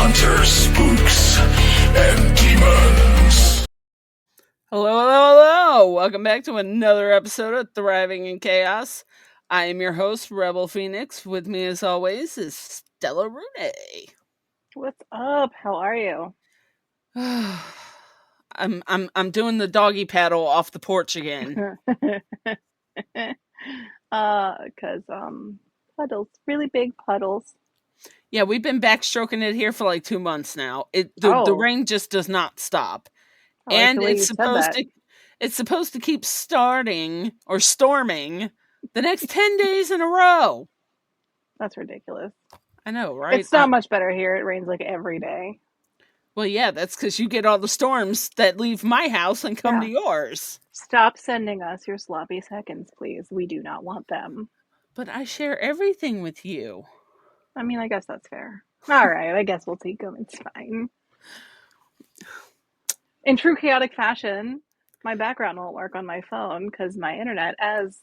hunters, spooks, and demons. Hello, hello, hello! Welcome back to another episode of Thriving in Chaos. I am your host, Rebel Phoenix. With me, as always, is Stella Rune. What's up? How are you? I'm doing the doggy paddle off the porch again. Cause puddles, really big puddles. Yeah, we've been backstroking it here for like 2 months now. The Oh, rain just does not stop, I like and the way you said that. it's supposed to keep starting or storming the next 10 days in a row. That's ridiculous. I know, right? It's not much better here. It rains like every day. Well, yeah, that's because you get all the storms that leave my house and come to yours. Stop sending us your sloppy seconds, please. We do not want them. But I share everything with you. I mean, I guess that's fair. All right, I guess we'll take them. It's fine. In true chaotic fashion, my background won't work on my phone because my internet, as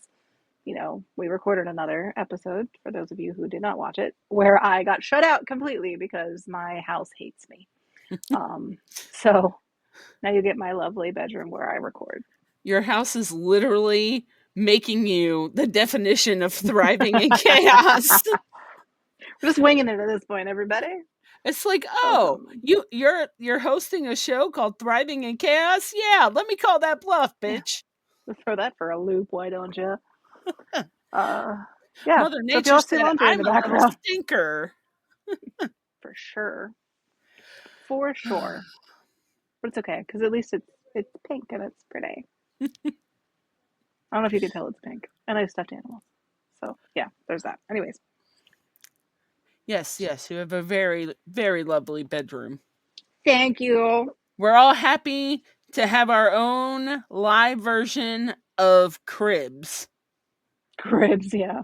you know, we recorded another episode, for those of you who did not watch it, where I got shut out completely because my house hates me. So now you get my lovely bedroom where I record. Your house is literally making you the definition of thriving in chaos. We're just winging it at this point, everybody. It's like, you're hosting a show called Thriving in Chaos? Yeah, let me call that bluff, bitch. Let's throw that for a loop, why don't you? Yeah. Mother Nature said I'm in the a background. little stinker. For sure. For sure. But it's okay, because at least it's pink and it's pretty. I don't know if you can tell it's pink. And I have stuffed animals. So, yeah, there's that. Anyways. Yes, you have a very, very lovely bedroom. Thank you. We're all happy to have our own live version of Cribs. Cribs, yeah.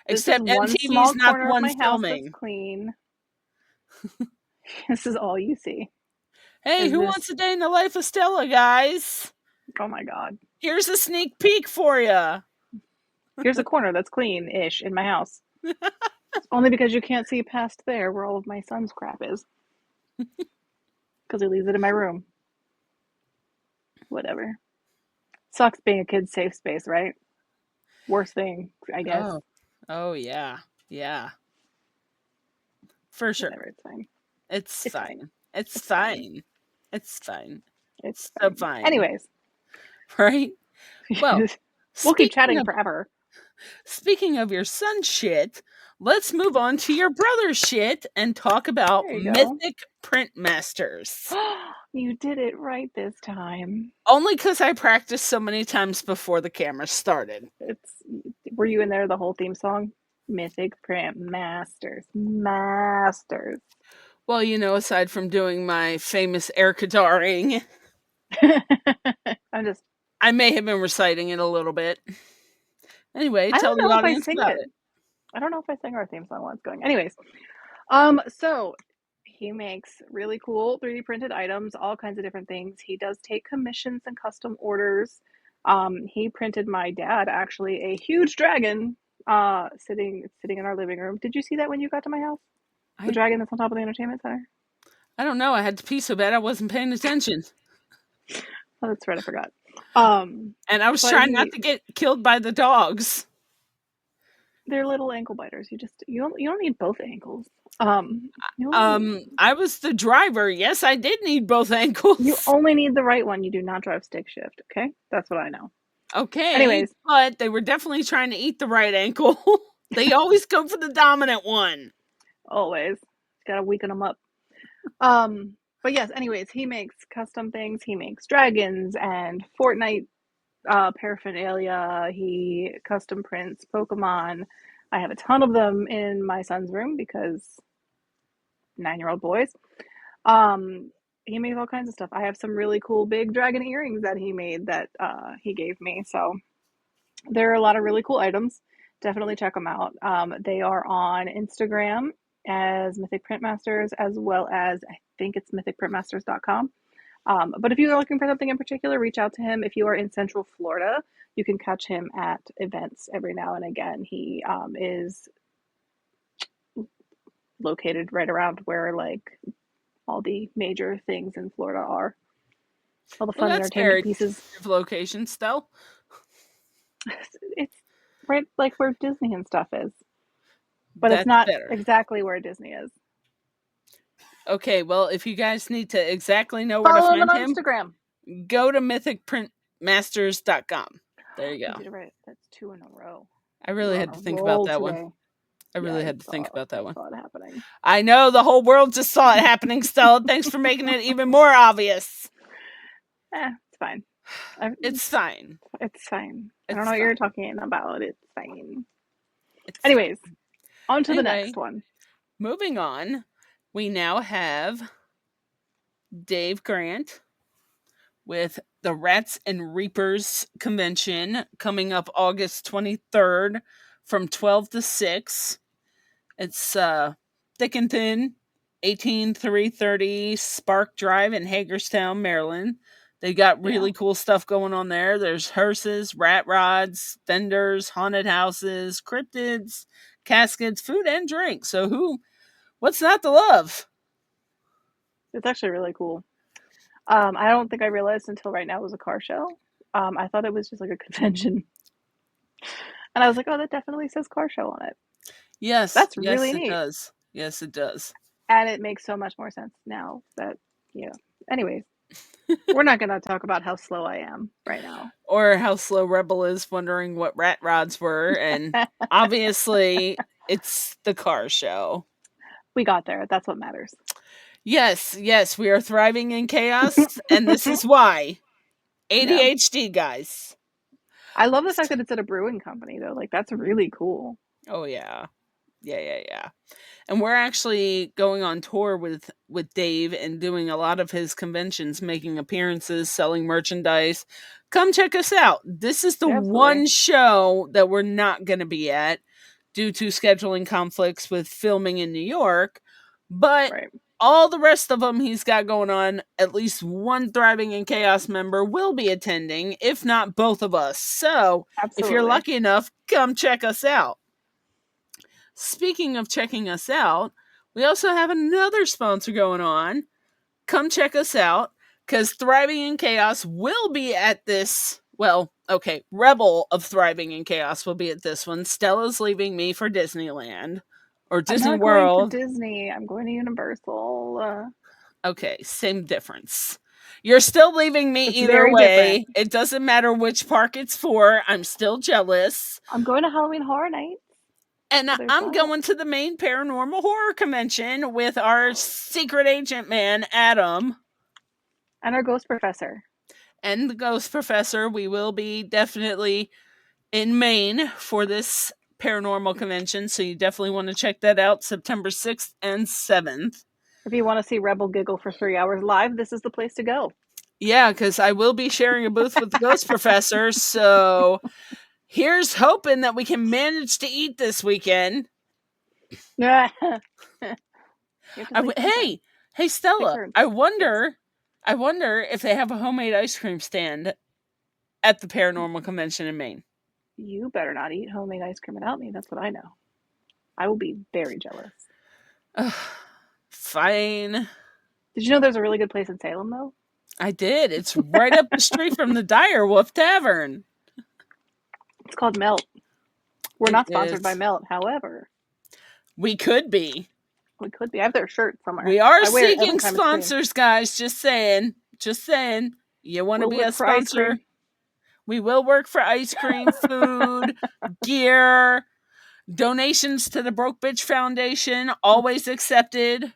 Except MTV's not the one filming. That's clean. This is all you see. Hey, who wants a day in the life of Stella, guys? Oh my god. Here's a sneak peek for you. Here's a corner that's clean-ish in my house. Only because you can't see past there where all of my son's crap is. Because he leaves it in my room. Whatever. Sucks being a kid's safe space, right? Worst thing, I guess. Oh yeah. Yeah. For sure. Whatever, it's fine. It's fine. It's fine. It's fine. It's so fine. Anyways. Right? Well, we'll keep chatting forever. Speaking of your son shit, let's move on to your brother's shit and talk about Mythic Printmasters. You did it right this time. Only because I practiced so many times before the camera started. Were you in there the whole theme song? Mythic Printmasters. Masters. Well, you know, aside from doing my famous air guitaring, I may have been reciting it a little bit. Anyway, tell the audience about it. I don't know if I sang our theme song while it's going. Anyways, so he makes really cool 3D printed items, all kinds of different things. He does take commissions and custom orders. He printed my dad actually a huge dragon sitting in our living room. Did you see that when you got to my house? The dragon that's on top of the entertainment center? I don't know. I had to pee so bad I wasn't paying attention. Oh, that's right. I forgot. And I was trying not to get killed by the dogs. They're little ankle biters. You don't need both ankles. I was the driver. Yes, I did need both ankles. You only need the right one. You do not drive stick shift. Okay, that's what I know. Okay. Anyways, but they were definitely trying to eat the right ankle. They always go for the dominant one. Always. Gotta weaken them up. But yes, anyways, he makes custom things. He makes dragons and Fortnite paraphernalia. He custom prints Pokemon. I have a ton of them in my son's room because 9-year-old boys. He makes all kinds of stuff. I have some really cool big dragon earrings that he made that he gave me. So there are a lot of really cool items. Definitely check them out. They are on Instagram as Mythic Printmasters, as well as I think it's mythicprintmasters.com. But if you are looking for something in particular, reach out to him. If you are in Central Florida, you can catch him at events every now and again. He is located right around where like all the major things in Florida are. All the Well, fun that's entertainment very pieces. location still. It's right like where Disney and stuff is. But it's That's not better. exactly where Disney is. Okay, well, if you guys need to exactly know where to Follow him find on him, Instagram. go to mythicprintmasters.com. There you go. You did it right. That's 2 in a row. I You're really on had a to think about roll that one. today. I Yeah, really had to think about that I one. saw it happening. I know the whole world just saw it happening, Stella. Thanks for making it even more obvious. It's fine. It's fine. It's fine. I don't It's know what you're fine. talking about. It's fine. It's Anyways, fine. on to the Anyway, next one. moving on, we now have Dave Grant with the Rats and Reapers convention coming up August 23rd from 12 to 6. It's thick and thin, 18330 Spark Drive in Hagerstown, Maryland. They got really cool stuff going on there. There's hearses, rat rods, vendors, haunted houses, cryptids, caskets, food and drink. So what's not to love? It's actually really cool. I don't think I realized until right now it was a car show. I thought it was just like a convention. And I was like, oh, that definitely says car show on it. Yes, That's really it neat. does. Yes, it does. And it makes so much more sense now that, anyways, we're not going to talk about how slow I am right now. Or how slow Rebel is wondering what rat rods were. And obviously, it's the car show. We got there. That's what matters. Yes, we are thriving in chaos, and this is why. ADHD, guys. I love the fact that it's at a brewing company, though. Like, that's really cool. Oh, yeah. Yeah. And we're actually going on tour with Dave and doing a lot of his conventions, making appearances, selling merchandise. Come check us out. This is the one show that we're not going to be at due to scheduling conflicts with filming in New York. But all the rest of them he's got going on, at least one Thriving in Chaos member will be attending, if not both of us. So if you're lucky enough, come check us out. Speaking of checking us out, we also have another sponsor going on. Come check us out, because Thriving in Chaos will be at this. Well, okay, Rebel of Thriving in Chaos will be at this one. Stella's leaving me for Disneyland. Or Disney I'm not World. going to Disney. I'm going to Universal. Okay, same difference. You're still leaving me either way. Different. It doesn't matter which park it's for. I'm still jealous. I'm going to Halloween Horror Nights. And I'm going to the main paranormal horror convention with our secret agent man, Adam. And our ghost professor. And the ghost professor. We will be definitely in Maine for this paranormal convention. So you definitely want to check that out September 6th and 7th. If you want to see Rebel giggle for 3 hours live, this is the place to go. Yeah, because I will be sharing a booth with the ghost professor. So here's hoping that we can manage to eat this weekend. Hey, Stella, I wonder if they have a homemade ice cream stand at the paranormal convention in Maine. You better not eat homemade ice cream without me. That's what I know. I will be very jealous. Fine. Did you know there's a really good place in Salem, though? I did. It's right up the street from the Dire Wolf Tavern. It's called Melt. We're not sponsored by Melt, however. We could be. We could be. I have their shirt somewhere. We are seeking sponsors, guys. Just saying. You want to be a sponsor? We will work for ice cream, food, gear, donations to the Broke Bitch Foundation. Always accepted.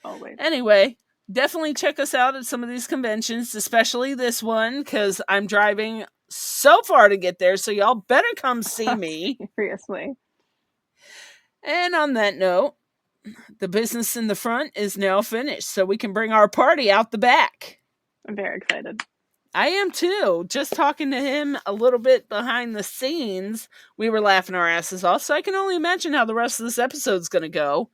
Always. Anyway, definitely check us out at some of these conventions, especially this one, because I'm driving so far to get there, so y'all better come see me. Seriously. And on that note, the business in the front is now finished, so we can bring our party out the back. I'm very excited. I am too. Just talking to him a little bit behind the scenes, we were laughing our asses off, so I can only imagine how the rest of this episode's going to go.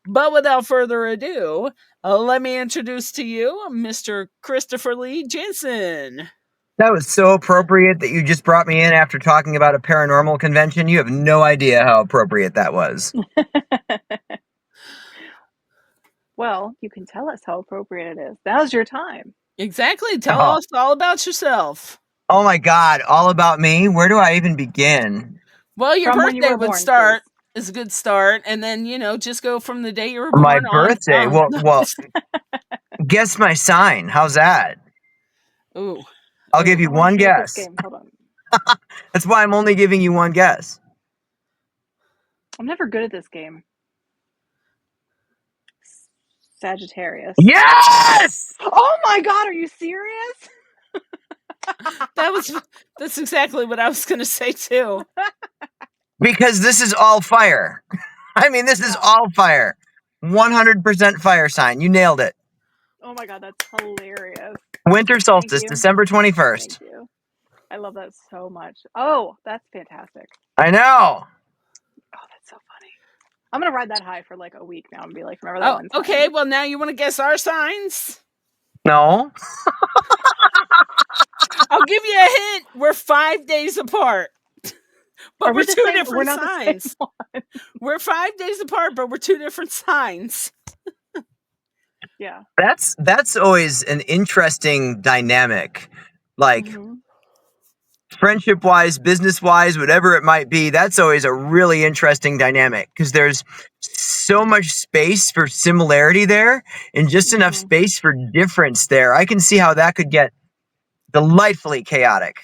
But without further ado, let me introduce to you Mr. Christopher Lee Jansen. That was so appropriate that you just brought me in after talking about a paranormal convention. You have no idea how appropriate that was. Well, you can tell us how appropriate it is. Now's your time. Exactly. Tell Oh. us all about yourself. Oh my God, all about me? Where do I even begin? Well, your From when you birthday were would born, start please. is a good start, and then just go from the day you were My born on. birthday? Well, guess my sign. How's that? Ooh, I'll give ooh. you I want to one hate this guess. game. Hold on. That's why I'm only giving you one guess. I'm never good at this game. Sagittarius. Yes! Oh my God, are you serious? That's exactly what I was gonna say too. Because this is all fire. I mean, this is Yeah. all fire. 100% fire sign. You nailed it. Oh my God, that's hilarious. Winter Thank solstice, you. December 21st. Thank you. I love that so much. Oh, that's fantastic. I know. Oh, that's so funny. I'm gonna ride that high for like a week now and be like, remember that Oh, one time? okay. Well, now you want to guess our signs? No. I'll give you a hint. We're 5 days apart, but Are we're we the two same? We're different not the same signs. one. We're 5 days apart, but we're two different signs. Yeah. That's always an interesting dynamic. Like Mm-hmm. friendship wise, business wise, whatever it might be, that's always a really interesting dynamic because there's so much space for similarity there and just enough Mm-hmm. space for difference there. I can see how that could get delightfully chaotic.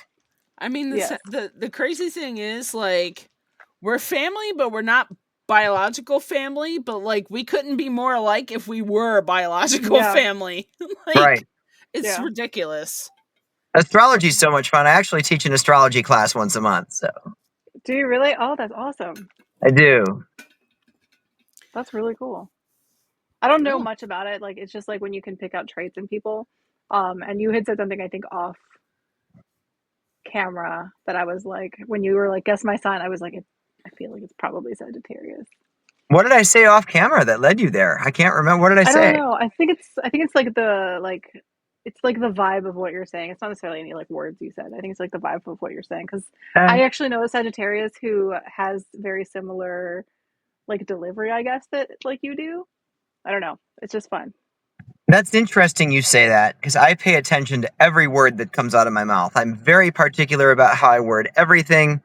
I mean, Yes. the crazy thing is, like, we're family, but we're not biological family. But like, we couldn't be more alike if we were a biological Yeah. family. Like, Right. it's Yeah. ridiculous. Astrology is so much fun. I actually teach an astrology class once a month, so Do you really? Oh, that's awesome. I do. That's really cool. I don't know Cool. much about it. Like, it's just like when you can pick out traits in people. And you had said something, I think, off camera that I was like, when you were like, guess my sign, I was like, I feel like it's probably Sagittarius. What did I say off camera that led you there? I can't remember. What did I I don't say? know. I think it's like it's like the vibe of what you're saying. It's not necessarily any like words you said. I think it's like the vibe of what you're saying because Uh, I actually know a Sagittarius who has very similar like delivery, I guess, that like you do. I don't know. It's just fun. That's interesting you say that because I pay attention to every word that comes out of my mouth. I'm very particular about how I word everything.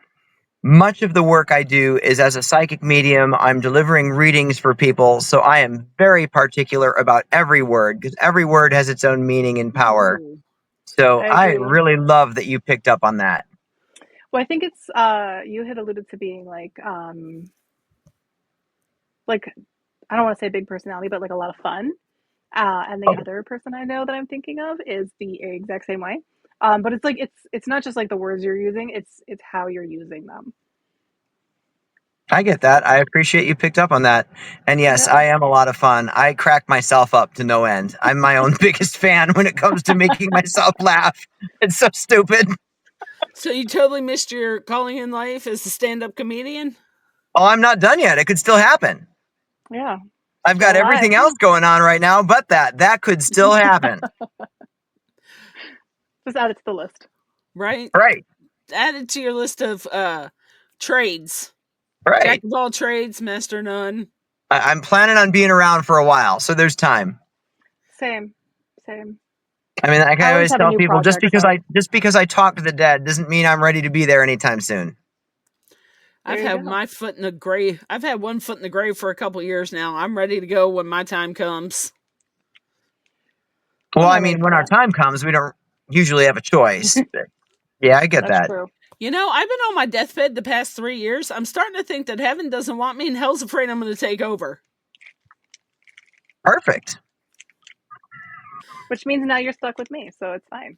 Much of the work I do is as a psychic medium. I'm delivering readings for people, so I am very particular about every word because every word has its own meaning and power. Ooh. So I I agree. really love that you picked up on that. Well, I think it's you had alluded to being like I don't want to say big personality, but like a lot of fun. And the Oh, other person I know that I'm thinking of is the exact same way. But it's like it's not just like the words you're using; it's how you're using them. I get So that. I appreciate you picked up on that. And yes, yeah, I am a lot of fun. I crack myself up to no end. I'm my own biggest fan when it comes to making myself laugh. It's so stupid. So you totally missed your calling in life as a stand-up comedian? Oh, I'm not done yet. It could still happen. yeah, I've still got alive. everything else going on right now, but that could still happen. Just add it to the list. Right? Right. Add it to your list of trades. Jack Right. of all trades, master none. I'm planning on being around for a while, so there's time. Same, same. I mean, like I I always always have a tell new people, project, so just because I talk to the dead doesn't mean I'm ready to be there anytime soon. there I've you had go. my foot in the grave. I've had one foot in the grave for a couple years now. I'm ready to go when my time comes. I'm Well, I not ready mean, for when our that. time comes, we don't usually have a choice. But yeah, I get That's that. true. I've been on my deathbed the past 3 years. I'm starting to think that heaven doesn't want me and hell's afraid I'm going to take over. Perfect. Which means now you're stuck with me, so it's fine.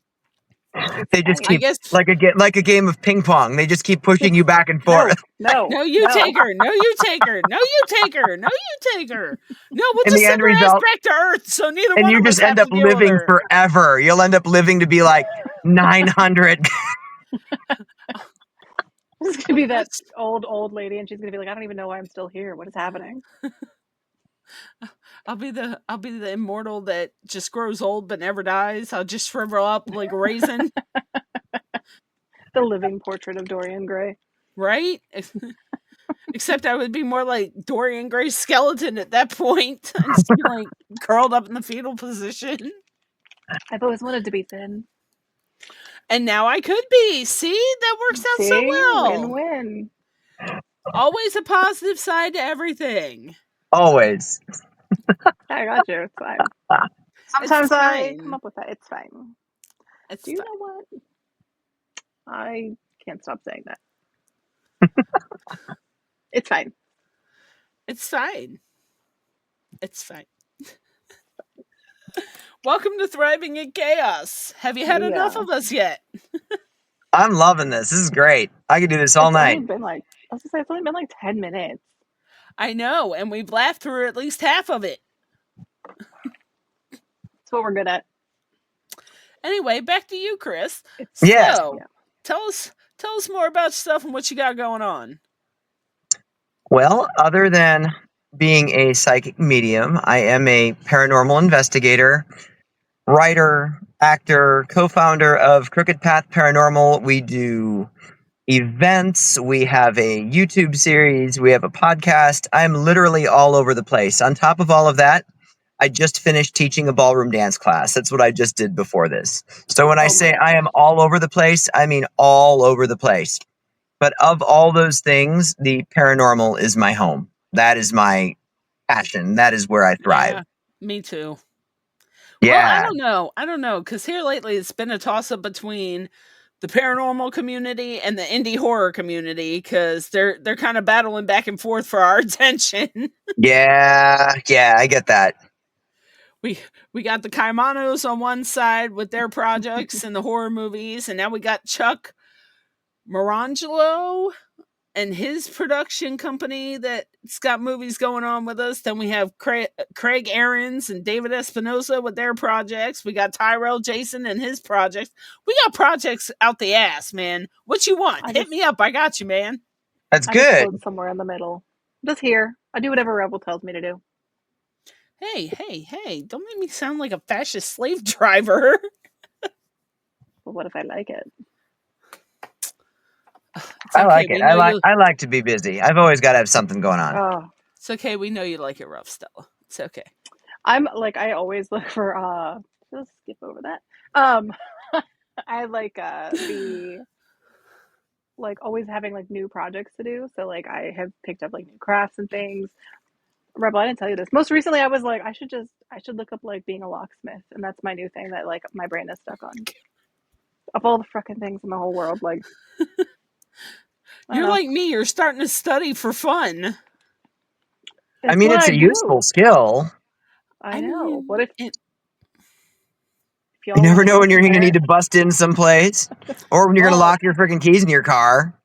It's They just I fine. keep guess. like a game of ping pong. They just keep pushing you back and forth. No, no, No, you no. take her. No, you take her. No, you take her. No, you take her. No, we'll In just the send end her ass result, back to Earth so neither and one you of us just end have up to deal with living her. forever. You'll end up living to be like 900. This is gonna be that That's old lady, and she's gonna be like, I don't even know why I'm still here. What is happening? I'll be the immortal that just grows old but never dies. I'll just shrivel up like a raisin, The living portrait of Dorian Gray. right? Except I would be more like Dorian Gray's skeleton at that point. I'd just be like curled up in the fetal position. I've always wanted to be thin. And now I could be. See? That works out so See? well. Win-win. Always a positive side to everything. Always. I got you. It's fine. Sometimes It's I fine. come up with that. It's fine. It's Do you fine. know what? I can't stop saying that. It's fine. It's fine. It's fine. Welcome to Thriving in Chaos. Have you had enough of us yet? I'm loving this. This is great. I could do this all It's night. only been like, I was gonna say, it's only been like 10 minutes. I know, and we've laughed through at least half of it. That's what we're good at. Anyway, back to you, Chris. Yes. So, tell us more about stuff and what you got going on. Well, other than being a psychic medium, I am a paranormal investigator, writer, actor, co-founder of Crooked Path Paranormal. We do events, we have a YouTube series, we have a podcast. I'm literally all over the place. On top of all of that, I just finished teaching a ballroom dance class. That's what I just did before this. So when I say I am all over the place, I mean all over the place. But of all those things, the paranormal is my home. That is my passion. That is where I thrive. Yeah, me too. Yeah. Well, I don't know, because here lately it's been a toss-up between the paranormal community and the indie horror community, because they're kind of battling back and forth for our attention. Yeah, I get that. We got the Kaimanos on one side with their projects and the horror movies, and now we got Chuck Marangelo and his production company that's got movies going on with us. Then we have Craig Aarons and David Espinosa with their projects. We got Tyrell Jason and his projects. We got projects out the ass, man. What you want? Hit me up. I got you, man. That's I just good. float somewhere in the middle. I'm just here. I do whatever Rebel tells me to do. Hey, don't make me sound like a fascist slave driver. But what if I like it? I like it. I like to be busy. I've always got to have something going on. Oh, It's okay. We know you like it rough, Stella. It's okay. I'm like, I always look for, just skip over that. I like, the, like, always having, like, new projects to do. So, like, I have picked up, like, new crafts and things. Rebel, I didn't tell you this. Most recently, I was like, I should look up, like, being a locksmith. And that's my new thing that, like, my brain is stuck on. Of all the frickin' things in the whole world, like, You're like me. You're starting to study for fun. I mean, it's a useful skill. I know. What if you never know when you're going to need to bust in someplace, or when you're going to lock your freaking keys in your car.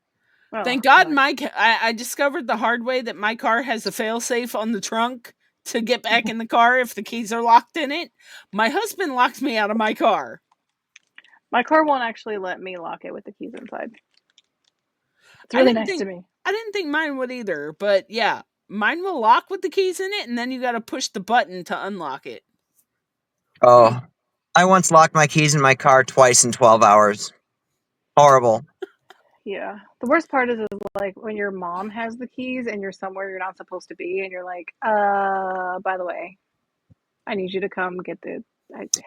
Thank God I discovered the hard way that my car has a failsafe on the trunk to get back in the car if the keys are locked in it. My husband locked me out of my car. My car won't actually let me lock it with the keys inside. It's really nice to me. I didn't think mine would either, but yeah, mine will lock with the keys in it, and then you got to push the button to unlock it. Oh, I once locked my keys in my car twice in 12 hours. Horrible. Yeah. The worst part is like when your mom has the keys and you're somewhere you're not supposed to be, and you're like, by the way, I need you to come get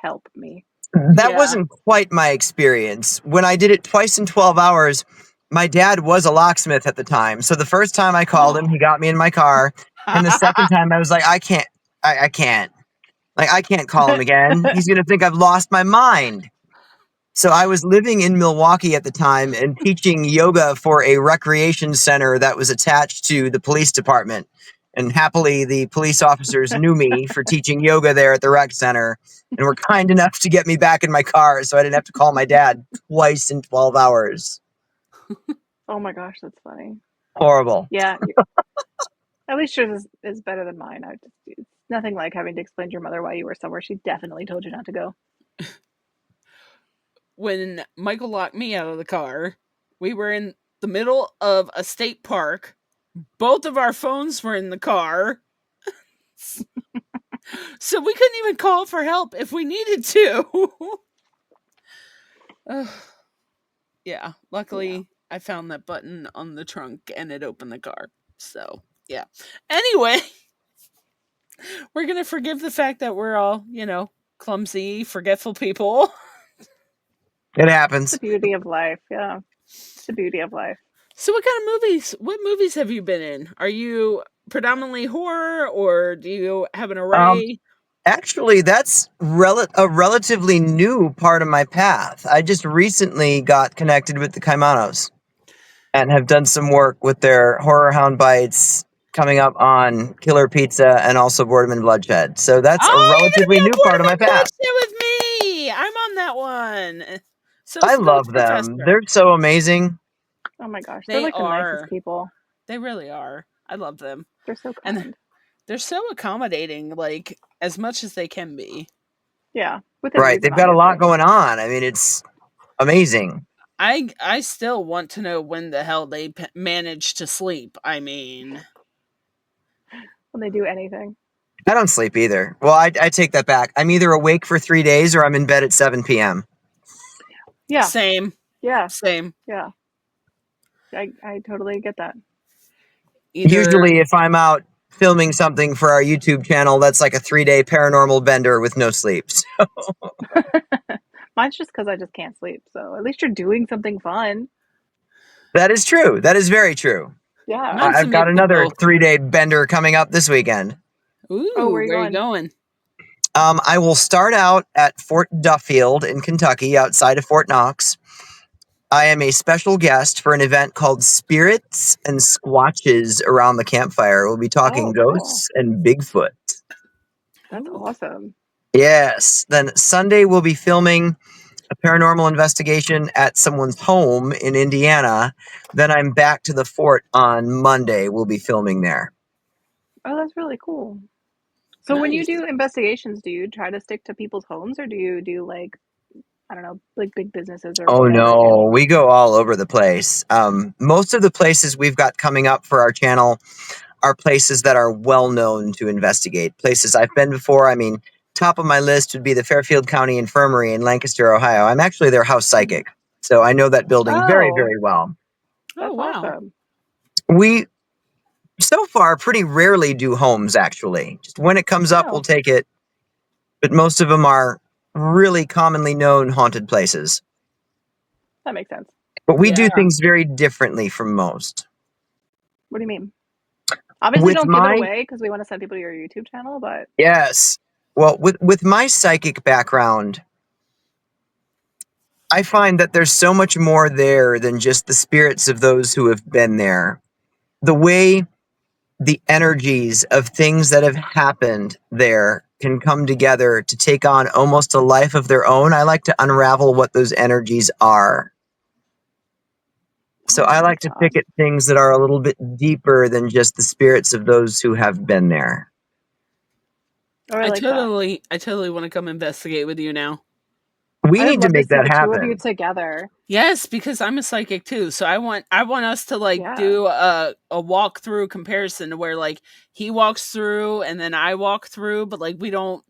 help me. That wasn't quite my experience. When I did it twice in 12 hours, my dad was a locksmith at the time. So the first time I called him, he got me in my car. And the second time I was like, I can't. Like, I can't call him again. He's going to think I've lost my mind. So I was living in Milwaukee at the time and teaching yoga for a recreation center that was attached to the police department. And happily, the police officers knew me for teaching yoga there at the rec center and were kind enough to get me back in my car so I didn't have to call my dad twice in 12 hours. Oh my gosh, that's funny. Horrible. Yeah. At least yours is better than mine. It's nothing like having to explain to your mother why you were somewhere she definitely told you not to go. When Michael locked me out of the car, we were in the middle of a state park. Both of our phones were in the car. So we couldn't even call for help if we needed to. Yeah, luckily I found that button on the trunk and it opened the car. So, yeah. Anyway, we're going to forgive the fact that we're all, clumsy, forgetful people. It It's happens. the beauty of life. Yeah. It's the beauty of life. So what movies have you been in? Are you predominantly horror or do you have an Um, array? Actually, that's a relatively new part of my path. I just recently got connected with the Kaimanos and have done some work with their Horror Hound Bites coming up on Killer Pizza and also Boredom and Bloodshed. So that's a Oh, you're going to relatively be new on Boredom part of my and path. Bloodshed with me. I'm on that one. So I Spooks love them. Professor. They're so amazing. Oh my gosh. They're They like the nicest are. people. They really are. I love them. They're so And kind. they're so accommodating, like, as much as they can be. Yeah. Within Right. reason, They've got a lot obviously. going on. I mean, it's amazing. I still want to know when the hell they manage to sleep. I mean, When they do anything. I don't sleep either. Well, I take that back. I'm either awake for 3 days or I'm in bed at 7 p.m. Yeah. same, Yeah. same. Yeah. I totally get that. Either Usually, if I'm out filming something for our YouTube channel, that's like a 3-day paranormal bender with no sleep. Mine's just because I just can't sleep. So at least you're doing something fun. That is true. That is very true. Yeah. mine's a I've got mix of another both. 3-day bender coming up this weekend. Oh, where Ooh, are you where are you going? going? I will start out at Fort Duffield in Kentucky, outside of Fort Knox. I am a special guest for an event called Spirits and Squatches Around the Campfire. We'll be talking Oh, cool. ghosts and Bigfoot. That's Ooh. awesome. Yes. Then Sunday, we'll be filming a paranormal investigation at someone's home in Indiana. Then I'm back to the fort on Monday. We'll be filming there. Oh, that's really cool. So when you Nice. do investigations, do you try to stick to people's homes or do you do like, I don't know, like big businesses or Oh whatever too? no, we go all over the place. Most of the places we've got coming up for our channel are places that are well known to investigate. Places I've been before. I mean, top of my list would be the Fairfield County Infirmary in Lancaster, Ohio. I'm actually their house psychic, so I know that building very, Oh, very well. Oh that's wow. awesome. We so far pretty rarely do homes, actually. Just when it comes up, we'll Oh, take it, but most of them are really commonly known haunted places. that makes sense. But we do Yeah. things very differently from most. What do you mean? Obviously, With don't give it my away because we want to send people to your YouTube channel, but Yes. Well, with my psychic background, I find that there's so much more there than just the spirits of those who have been there. The way the energies of things that have happened there can come together to take on almost a life of their own. I like to unravel what those energies are. So oh I my like to pick gosh. at things that are a little bit deeper than just the spirits of those who have been there. Oh, I like that. I totally want to come investigate with you now. We I would need to love to make see that the two of you happen. together. Yes, because I'm a psychic too. So I want us to like Yeah. do a walkthrough comparison to where like he walks through and then I walk through, but like we don't We don't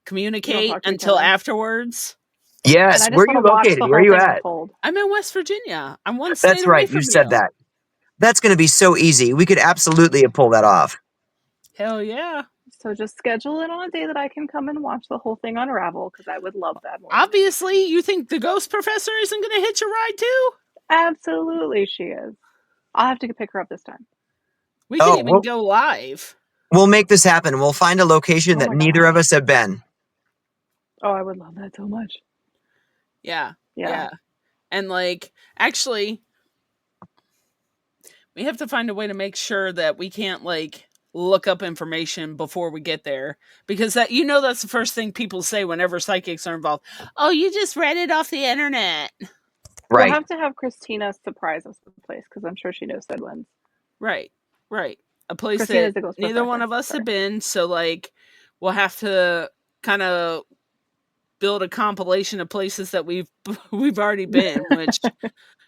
communicate talk to each until other. afterwards. And Yes. I Where just are want you to watch located? the Where are whole you thing at? unfold. I'm in West Virginia. I'm one state That's away right. You from said you. that. That's going to be so easy. We could absolutely pull that off. Hell yeah. So just schedule it on a day that I can come and watch the whole thing unravel because I would love that more than anything. Obviously, you think the ghost professor isn't going to hitch a ride too? Absolutely, she is. I'll have to pick her up this time. We could Oh, even go live. we'll make this happen. We'll find a location Oh that my neither of gosh. us have been. Oh, I would love that so much. Yeah. Yeah. Yeah. And like actually, we have to find a way to make sure that we can't like look up information before we get there because that that's the first thing people say whenever psychics are involved. Oh, you just read it off the internet. We'll Right. have to have Christina surprise us with the place because I'm sure she knows Deadlands. Right. Right. A place Christina's that the ghost neither one professor. of us Sorry. have been, so like we'll have to kind of build a compilation of places that we've already been, which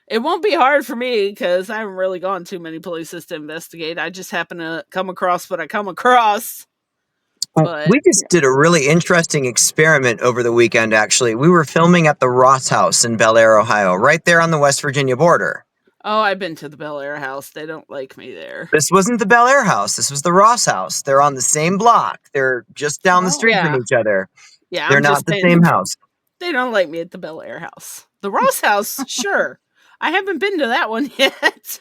it won't be hard for me because I haven't really gone too many places to investigate. I just happen to come across what I come across. But We just Yeah. did a really interesting experiment over the weekend, actually. We were filming at the Ross House in Bel Air, Ohio, right there on the West Virginia border. Oh, I've been to the Bel Air house. They don't like me there. This wasn't the Bel Air house. This was the Ross house. They're on the same block. They're just down the Oh, street from Yeah. each other. Yeah, They're I'm not just the saying same house. they don't like me at the Bel Air house. The Ross house, sure. I haven't been to that one yet.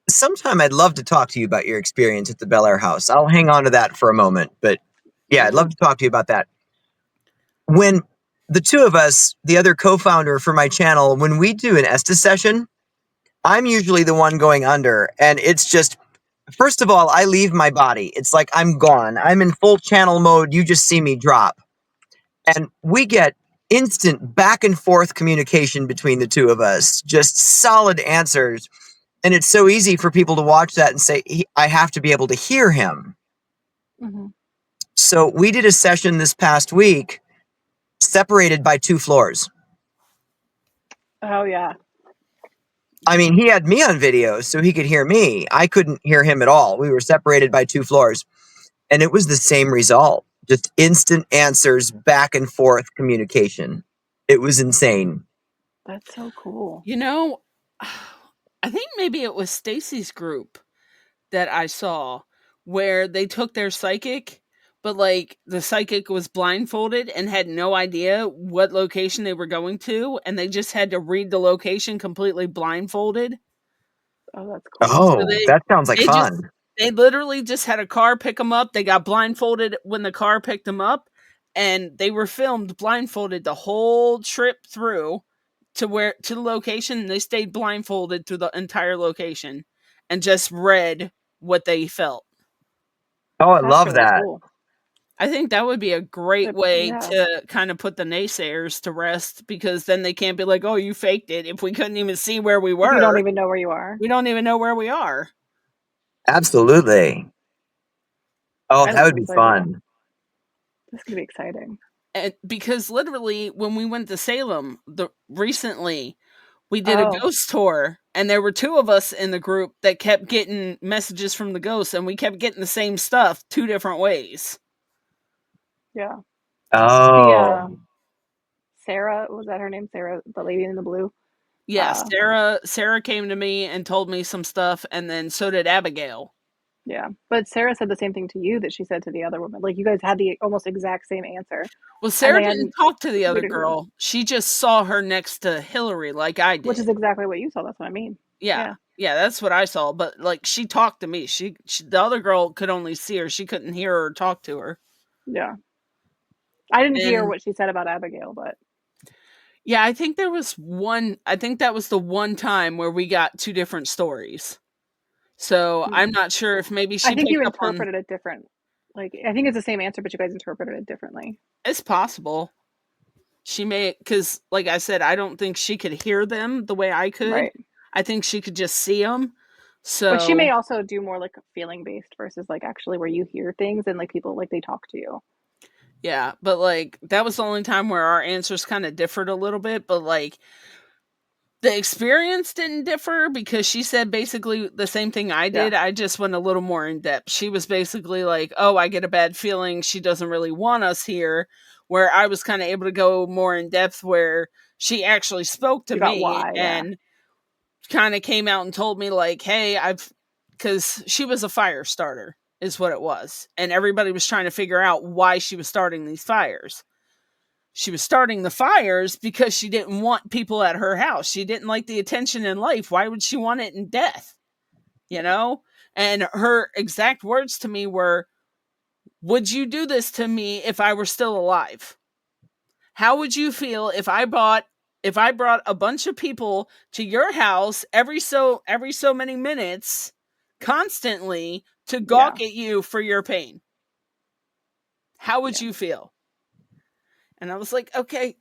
Sometime I'd love to talk to you about your experience at the Bel Air house. I'll hang on to that for a moment. But yeah, I'd love to talk to you about that. When the two of us, the other co-founder for my channel, when we do an Estes session, I'm usually the one going under. And it's just, first of all, I leave my body. It's like I'm gone. I'm in full channel mode. You just see me drop. And we get instant back and forth communication between the two of us, just solid answers. And it's so easy for people to watch that and say, I have to be able to hear him. hmm So we did a session this past week, separated by 2 floors. oh yeah. I mean, he had me on video so he could hear me. I couldn't hear him at all. We were separated by 2 floors. And it was the same result. Just instant answers, back and forth communication. It was insane. That's so cool. You know, I think maybe it was Stacy's group that I saw where they took their psychic, but like the psychic was blindfolded and had no idea what location they were going to, and they just had to read the location completely blindfolded. Oh, that's cool. So Oh, that sounds like they just fun. they literally just had a car pick them up. They got blindfolded when the car picked them up, and they were filmed blindfolded the whole trip through to the location. And they stayed blindfolded through the entire location and just read what they felt. Oh, I That's love really that. cool. I think that would be a great But, way yeah. to kind of put the naysayers to rest, because then they can't be like, "Oh, you faked it." If we couldn't even see where we If you don't were, even know where you are. we don't even know where we are. Absolutely. Oh, I that love would be this idea. fun. This could be exciting. And because literally, when we went to Salem recently, we did a Oh, ghost tour, and there were 2 of us in the group that kept getting messages from the ghosts, and we kept getting the same stuff 2 different ways. yeah. Oh, Sarah, was that her name? Sarah, the lady in the blue. Yeah, Uh, Sarah came to me and told me some stuff, and then so did Abigail. yeah. But Sarah said the same thing to you that she said to the other woman. Like you guys had the almost exact same answer, Well, and Sarah they didn't hadn't talk to the other waited room, girl. She just saw her next to Hillary like I which is did. exactly what you saw. That's what I mean. Yeah. Yeah. Yeah, that's what I saw, but like she talked to me. She the other girl could only see her. She couldn't hear her or talk to her. Yeah. I didn't hear And what she said about Abigail, but yeah, I think there was one I think that was the one time where we got 2 different stories. So, I'm not sure if maybe I she think you picked up on. interpreted it different. Like I think it's the same answer, but you guys interpreted it differently. It's possible. She may, because like I said, I don't think she could hear them the way I could. Right. I think she could just see them. But she may So, also do more like feeling based versus like actually where you hear things and like people like they talk to you. yeah, but like that was the only time where our answers kind of differed a little bit, but like the experience didn't differ because she said basically the same thing I Yeah. did. I just went a little more in depth. She was basically like, "Oh, I get a bad feeling she doesn't really want us here." Where I was kind of able to go more in depth where she actually spoke to You got me why, yeah. and kind of came out and told me like, "Hey, because she was a fire starter is what it was. And everybody was trying to figure out why she was starting these fires. She was starting the fires because she didn't want people at her house. She didn't like the attention in life. Why would she want it in death? You know? And her exact words to me were, "Would you do this to me if I were still alive? How would you feel if I brought a bunch of people to your house every so many minutes constantly to gawk at you for your pain? How would you feel?" And I was like, okay,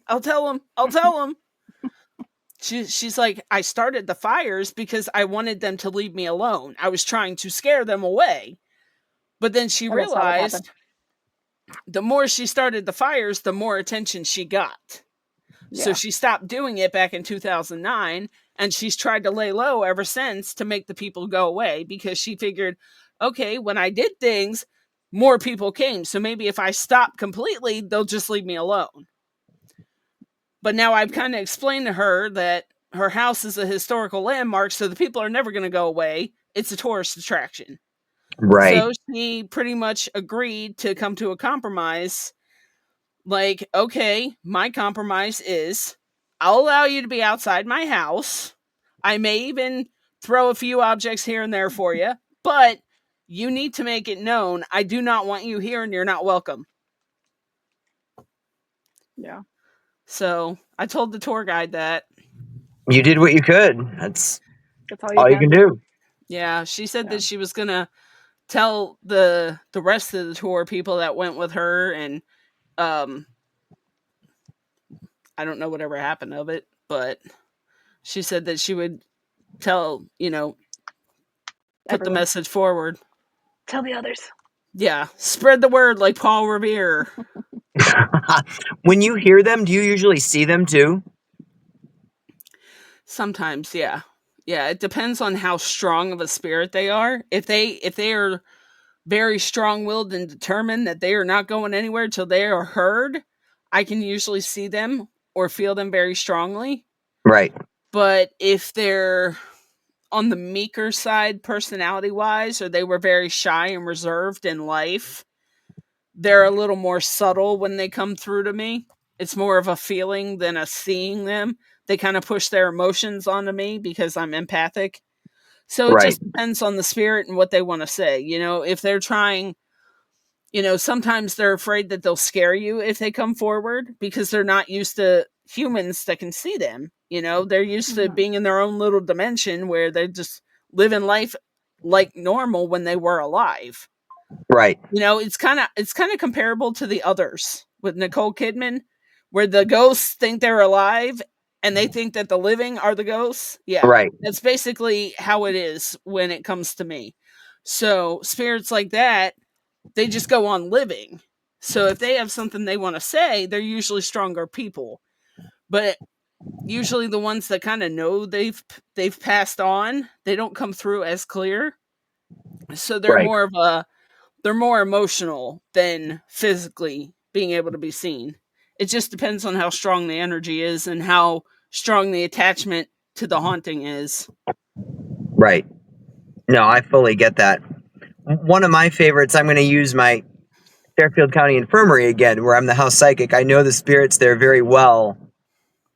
I'll tell him. She's like, "I started the fires because I wanted them to leave me alone. I was trying to scare them away." But then she And that's not what happened. realized the more she started the fires, the more attention she got. So Yeah. she stopped doing it back in 2009, and she's tried to lay low ever since to make the people go away because she figured, okay, when I did things, more people came. So maybe if I stop completely, they'll just leave me alone. But now I've kind of explained to her that her house is a historical landmark, so the people are never going to go away. It's a tourist attraction. Right. So she pretty much agreed to come to a compromise. Like, okay, my compromise is I'll allow you to be outside my house. I may even throw a few objects here and there for you, but you need to make it known I do not want you here and you're not welcome. Yeah. So I told the tour guide that. You did what you could. That's That's all all you can do. Yeah, she said Yeah. that she was gonna tell the rest of the tour people that went with her, and I don't know whatever happened of it, but she said that she would tell, put the Everyone. message forward. Tell the others. Yeah, spread the word like Paul Revere. When you hear them, do you usually see them too? Sometimes, yeah. Yeah, it depends on how strong of a spirit they are. If they are very strong-willed and determined that they are not going anywhere till they are heard, I can usually see them or feel them very strongly. Right. But if they're on the meeker side personality-wise, or they were very shy and reserved in life, they're a little more subtle when they come through to me. It's more of a feeling than a seeing them. They kind of push their emotions onto me because I'm empathic. So it Right. just depends on the spirit and what they want to say. If they're trying, sometimes they're afraid that they'll scare you if they come forward because they're not used to humans that can see them. They're used to being in their own little dimension where they're just living life like normal when they were alive. Right. It's kind of comparable to The Others with Nicole Kidman, where the ghosts think they're alive and they think that the living are the ghosts. Yeah, Right. that's basically how it is when it comes to me. So spirits like that, they just go on living. So if they have something they want to say, they're usually stronger people. But usually the ones that kind of know they've passed on, they don't come through as clear. So they're Right. more emotional than physically being able to be seen. It just depends on how strong the energy is and how strong the attachment to the haunting is. Right. No, I fully get that. One of my favorites, I'm going to use my Fairfield County Infirmary again, where I'm the house psychic. I know the spirits there very well.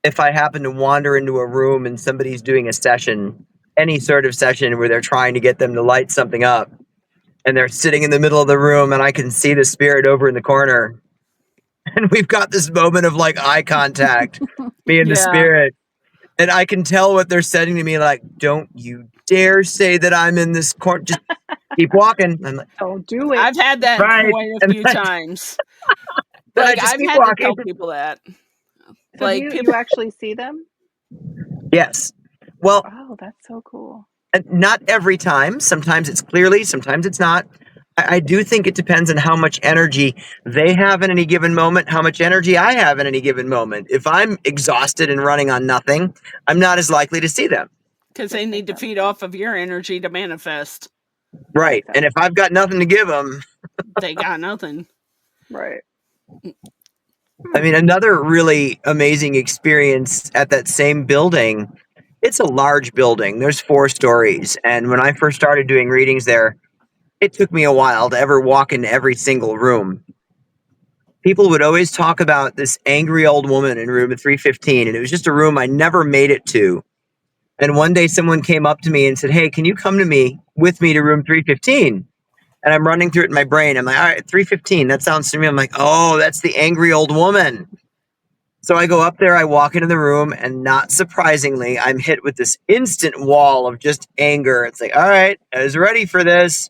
If I happen to wander into a room and somebody's doing a session, any sort of session where they're trying to get them to light something up, and they're sitting in the middle of the room and I can see the spirit over in the corner, and we've got this moment of like eye contact, me and the Yeah. spirit, and I can tell what they're saying to me, like, don't you dare say that I'm in this corner, just keep walking. I'm like, Don't do it. I've had that right. quite a And few times. then I Like, just I've keep had to walking. tell people that. So do Like, you people, actually see them? Yes. Well, Oh, that's so cool. not every time. Sometimes it's clearly, sometimes it's not. I do think it depends on how much energy they have in any given moment, how much energy I have in any given moment. If I'm exhausted and running on nothing, I'm not as likely to see them. because Which they need makes to sense. feed off of your energy to manifest. That Right. makes And sense. if I've got nothing to give them, They got nothing. Right. I mean, another really amazing experience at that same building. It's a large building. There's 4 stories. And when I first started doing readings there, it took me a while to ever walk into every single room. People would always talk about this angry old woman in room 315, and it was just a room I never made it to. And one day someone came up to me and said, "Hey, can you come with me to room 315?" And I'm running through it in my brain. I'm like, "All right, 315, that sounds to me." I'm like, "Oh, that's the angry old woman." So I go up there, I walk into the room, and not surprisingly, I'm hit with this instant wall of just anger. It's like, all right, I was ready for this.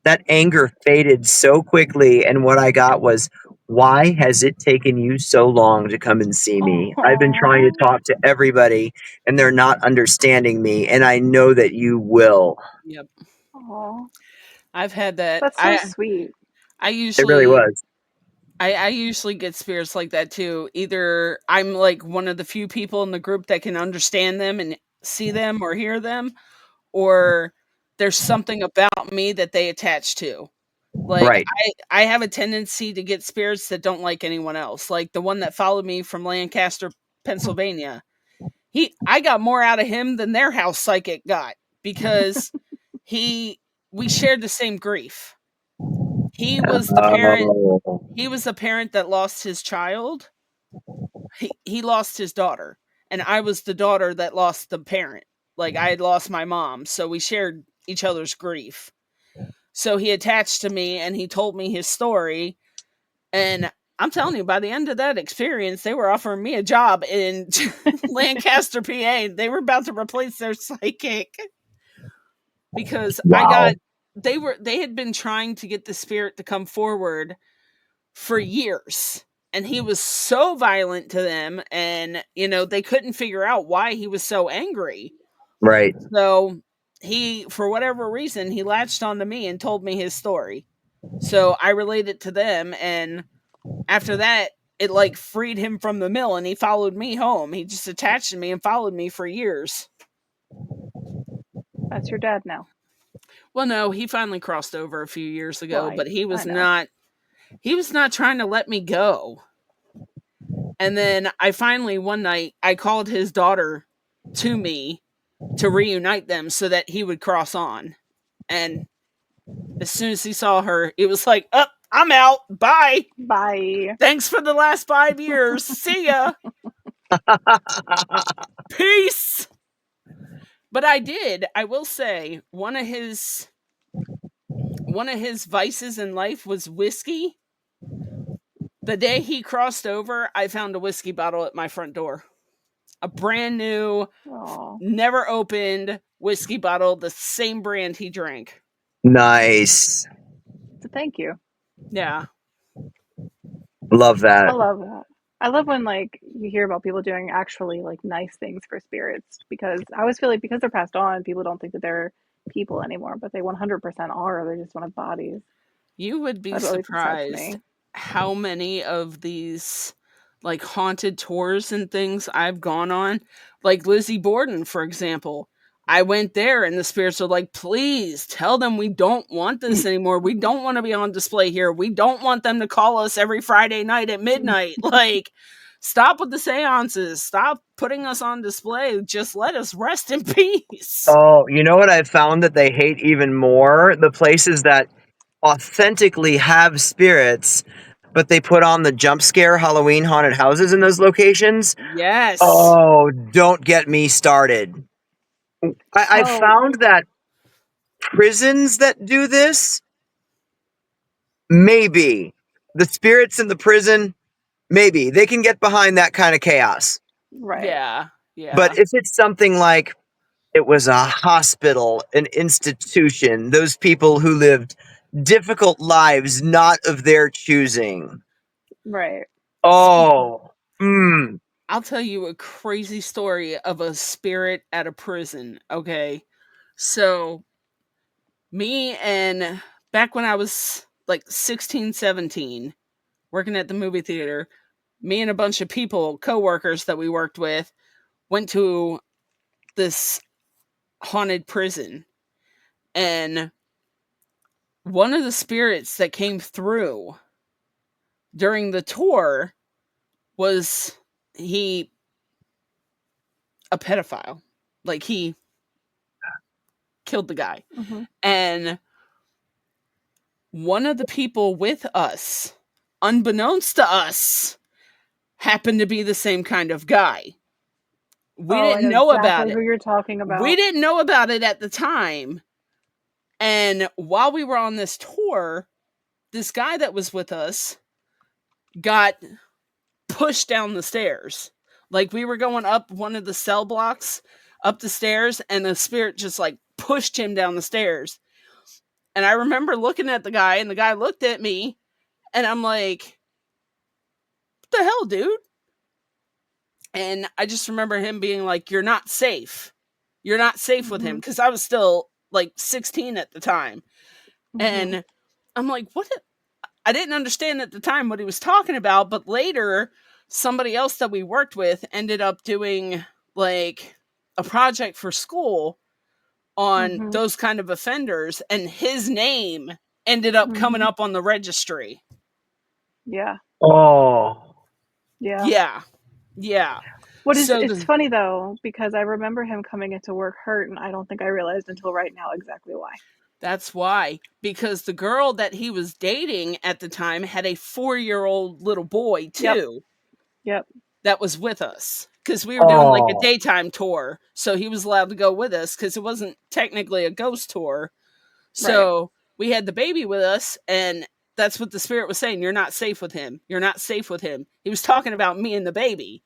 That anger faded so quickly, and what I got was, why has it taken you so long to come and see me? I've been trying to Oh, talk to everybody, and they're not understanding me, and I know that you will. Yep. oh, I've had that. that's so sweet. I It really usually was. I usually get spirits like that too. Either I'm like one of the few people in the group that can understand them and see them or hear them, or there's something about me that they attach to. Like Right. I have a tendency to get spirits that don't like anyone else. Like the one that followed me from Lancaster, Pennsylvania. I got more out of him than their house psychic got, because we shared the same grief. He was the parent Oh, he was the parent that lost his child. He lost his daughter, and I was the daughter that lost the parent. Like, I had lost my mom, so we shared each other's grief. So he attached to me and he told me his story, and I'm telling you, by the end of that experience, they were offering me a job in Lancaster, PA. They were about to replace their psychic, because wow. they had been trying to get the spirit to come forward for years. And he was so violent to them, and they couldn't figure out why he was so angry. Right. So he, for whatever reason, he latched onto me and told me his story. So I relayed it to them, and after that, it like freed him from the mill, and he followed me home. He just attached to me and followed me for years. That's your dad now. Well, no, he finally crossed over a few years ago, Well, but he I was know. not trying to let me go. And then I finally, one night, I called his daughter to me to reunite them so that he would cross on. And as soon as he saw her, it was like, "Up, I'm out. Bye. Bye. Thanks for the last 5 years. See ya. Peace." But I will say, one of his vices in life was whiskey. The day he crossed over, I found a whiskey bottle at my front door. A brand new, Oh, never opened whiskey bottle, the same brand he drank. Nice. so thank you. Yeah. Love I that. love that. I love when like you hear about people doing actually like nice things for spirits, because I always feel like because they're passed on, people don't think that they're people anymore, but they 100% are. They're just one of bodies. You would be That always upsets surprised me. how many of these like haunted tours and things I've gone on. Like Lizzie Borden, for example. I went there and the spirits were like, "Please tell them we don't want this anymore. We don't want to be on display here. We don't want them to call us every Friday night at midnight. Like, stop with the seances. Stop putting us on display. Just let us rest in peace." Oh, you know what I've found that they hate even more? The places that authentically have spirits, but they put on the jump scare Halloween haunted houses in those locations. Yes. Oh, don't get me started. I Oh, found that prisons that do this, maybe. The spirits in the prison, maybe. They can get behind that kind of chaos. right, Yeah. But Yeah. if it's something like it was a hospital, an institution, those people who lived difficult lives not of their choosing. right. Oh, mm, I'll tell you a crazy story of a spirit at a prison. Okay. So, me and back when I was like 16, 17, working at the movie theater, me and a bunch of people, coworkers that we worked with, went to this haunted prison. And one of the spirits that came through during the tour was he a pedophile. Like, he killed the guy. Hmm. And one of the people with us, unbeknownst to us, happened to be the same kind of guy. We Oh, I didn't know know about exactly it. who you're talking We about. didn't know about it at the time. And while we were on this tour, this guy that was with us got pushed down the stairs. Like, we were going up one of the cell blocks up the stairs, and the spirit just like pushed him down the stairs. And I remember looking at the guy, and the guy looked at me, and I'm like, "What the hell, dude?" And I just remember him being like, "You're not safe. You're not safe with him." Hmm. Because I was still like 16 at the time. Hmm. And I'm like, "What?" I didn't understand at the time what he was talking about. But later, somebody else that we worked with ended up doing like a project for school on Hmm. those kind of offenders. And his name ended up coming Hmm. up on the registry. Yeah, oh, yeah. Yeah. Yeah. So It's funny though, because I remember him coming into work hurt, and I don't think I realized until right now exactly why. that's why, because the girl that he was dating at the time had a 4-year-old little boy Yep, too yep, that was with us because we were doing like a Oh, daytime tour. So he was allowed to go with us because it wasn't technically a ghost tour. right, So we had the baby with us, and that's what the spirit was saying. You're not safe with him. You're not safe with him. He was talking about me and the baby.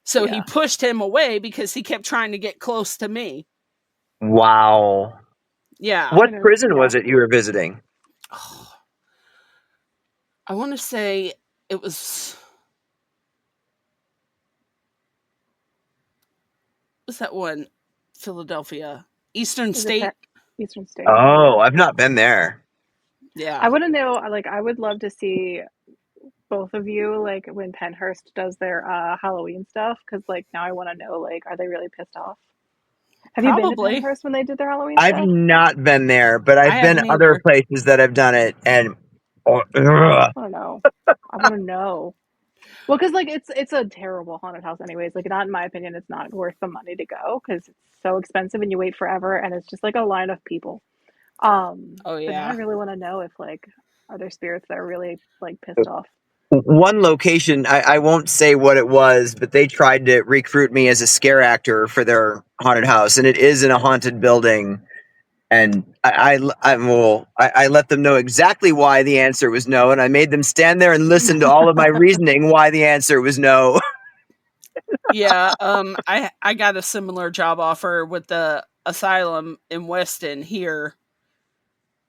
So he yeah. pushed him away because he kept trying to get close to me. wow. Yeah. What prison Yeah. was it you were visiting? Oh, I want to say it was that one? Philadelphia. Eastern Is it State. Eastern State? Oh, Yeah. I've not been there. Yeah. I want to know, like, I would love to see both of you, like, when Penhurst does their Halloween stuff, because, like, now I want to know, like, are they really pissed off? Have you been to Probably. Penhurst when they did their Halloween I've stuff? not been there, but I I've been haven't other either. places that have done it, and oh, ugh. I don't know. I want to know. Well, because like it's a terrible haunted house, anyways. Like, not in my opinion, it's not worth the money to go because it's so expensive and you wait forever, and it's just like a line of people. Oh But now I yeah. really want to know if like are there spirits that are really like pissed off? One location, I won't say what it was, but they tried to recruit me as a scare actor for their haunted house, and it is in a haunted building. And I let them know exactly why the answer was no, and I made them stand there and listen to all of my reasoning why the answer was no. Yeah. I got a similar job offer with the asylum in Weston here,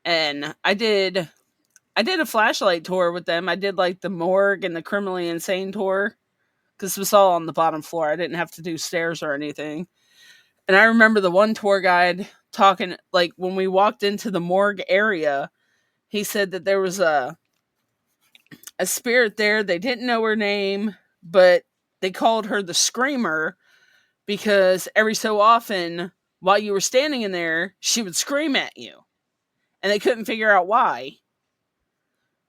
and I did a flashlight tour with them. I did like the morgue and the criminally insane tour because it was all on the bottom floor. I didn't have to do stairs or anything. And I remember the one tour guide talking, like when we walked into the morgue area, he said that there was a spirit there. They didn't know her name, but they called her the Screamer because every so often while you were standing in there, she would scream at you. And they couldn't figure out why.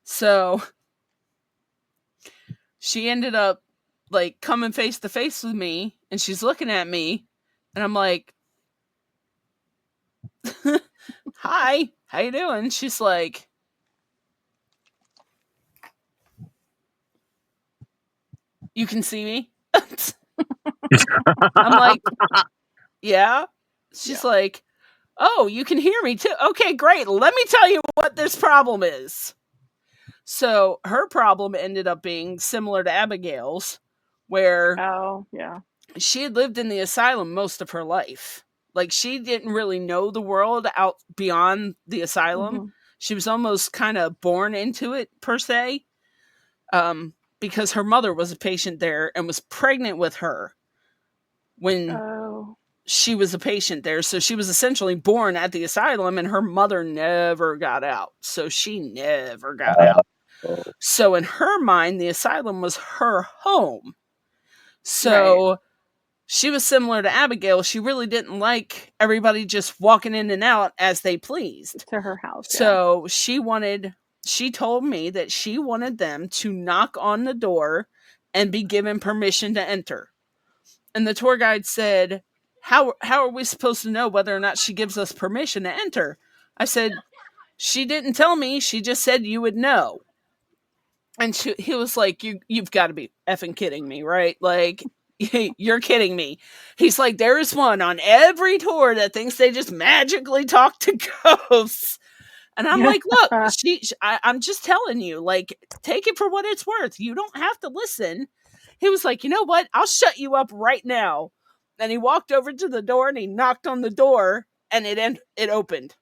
So she ended up like coming face to face with me, and she's looking at me, and I'm like, "Hi, how you doing?" She's like, "You can see me?" I'm like, "Yeah." Yeah. She's like, "Oh, you can hear me too. Okay, great. Let me tell you what this problem is." So her problem ended up being similar to Abigail's, where Oh, yeah. she had lived in the asylum most of her life. Like, she didn't really know the world out beyond the asylum. Hmm. She was almost kind of born into it, per se, because her mother was a patient there and was pregnant with her when Oh, she was a patient there. So she was essentially born at the asylum, and her mother never got out. So she never got out. So in her mind, the asylum was her home. right. So she was similar to Abigail. She really didn't like everybody just walking in and out as they pleased. To her house, yeah. So she told me that she wanted them to knock on the door and be given permission to enter. And the tour guide said, how are we supposed to know whether or not she gives us permission to enter? I said, she didn't tell me. She just said you would know. And he was like, you've got to be effing kidding me, right? Like, you're kidding me. He's like, there is one on every tour that thinks they just magically talk to ghosts. And I'm like, look, I'm just telling you, like, take it for what it's worth. You don't have to listen. He was like, you know what? I'll shut you up right now. And he walked over to the door and he knocked on the door, and it opened.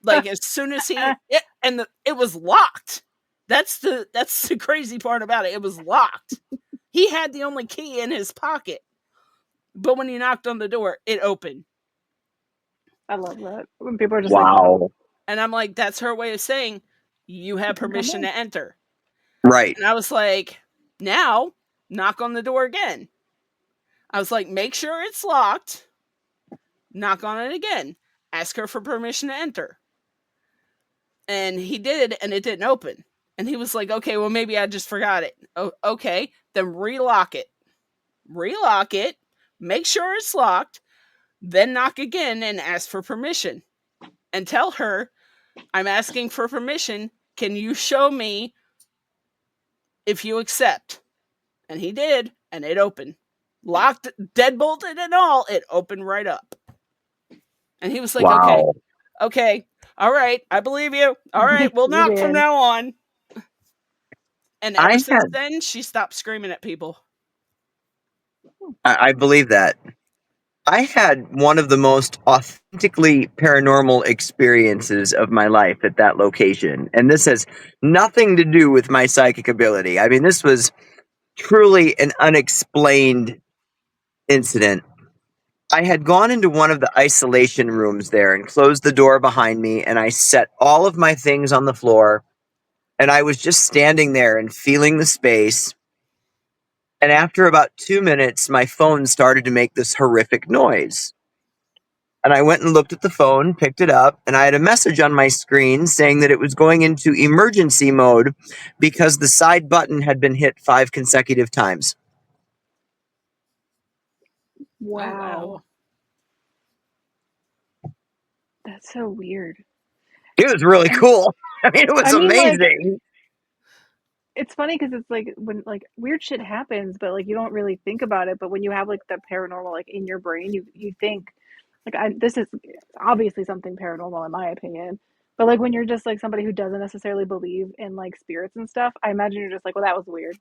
Like, as soon as it was locked. That's the crazy part about it. It was locked. He had the only key in his pocket. But when he knocked on the door, it opened. I love that. When people are just like, no, Wow. And I'm like, that's her way of saying you you have can come permission in. to enter. Right. And I was like, now knock on the door again. I was like, make sure it's locked. Knock on it again. Ask her for permission to enter. And he did, and it didn't open. And he was like, okay, well, maybe I just forgot it. Oh, okay, then relock it. relock it, make sure it's locked, then knock again and ask for permission. And tell her, I'm asking for permission. Can you show me if you accept? And he did, and it opened. Locked, deadbolted and all, it opened right up. And he was like, Wow. okay, all right, I believe you. All right, we'll You knock from did. now on. And I ever since had, then, she stopped screaming at people. I believe that. I had one of the most authentically paranormal experiences of my life at that location. And this has nothing to do with my psychic ability. I mean, this was truly an unexplained incident. I had gone into one of the isolation rooms there and closed the door behind me, and I set all of my things on the floor, and I was just standing there and feeling the space. And after about 2 minutes, my phone started to make this horrific noise. And I went and looked at the phone, picked it up, and I had a message on my screen saying that it was going into emergency mode because the side button had been hit 5 consecutive times. Oh, Wow. wow. That's so weird. It was really And cool. I mean, it was I mean, like, amazing. it's funny because it's like when like weird shit happens, but like you don't really think about it. But when you have like the paranormal like in your brain, you think like this is obviously something paranormal in my opinion. But like when you're just like somebody who doesn't necessarily believe in like spirits and stuff, I imagine you're just like, well, that was weird.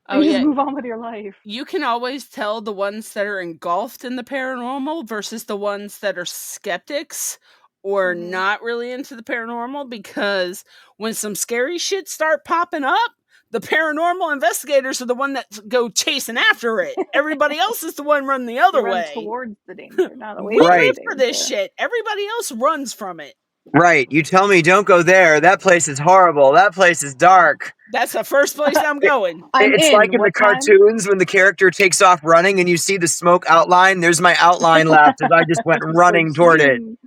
Oh, And you just yeah. move on with your life. You can always tell the ones that are engulfed in the paranormal versus the ones that are skeptics or Hmm. not really into the paranormal, because when some scary shit start popping up, the paranormal investigators are the one that go chasing after it. Everybody else is the one running the They other run way. towards the danger, not away We from the Right, live for this danger. shit. Everybody else runs from it. right. You tell me don't go there. That place is horrible. That place is dark. That's the first place I'm It, going. I'm it's like in. in the What time? cartoons when the character takes off running and you see the smoke outline. There's my outline left as I just went Just like running toward it. swing.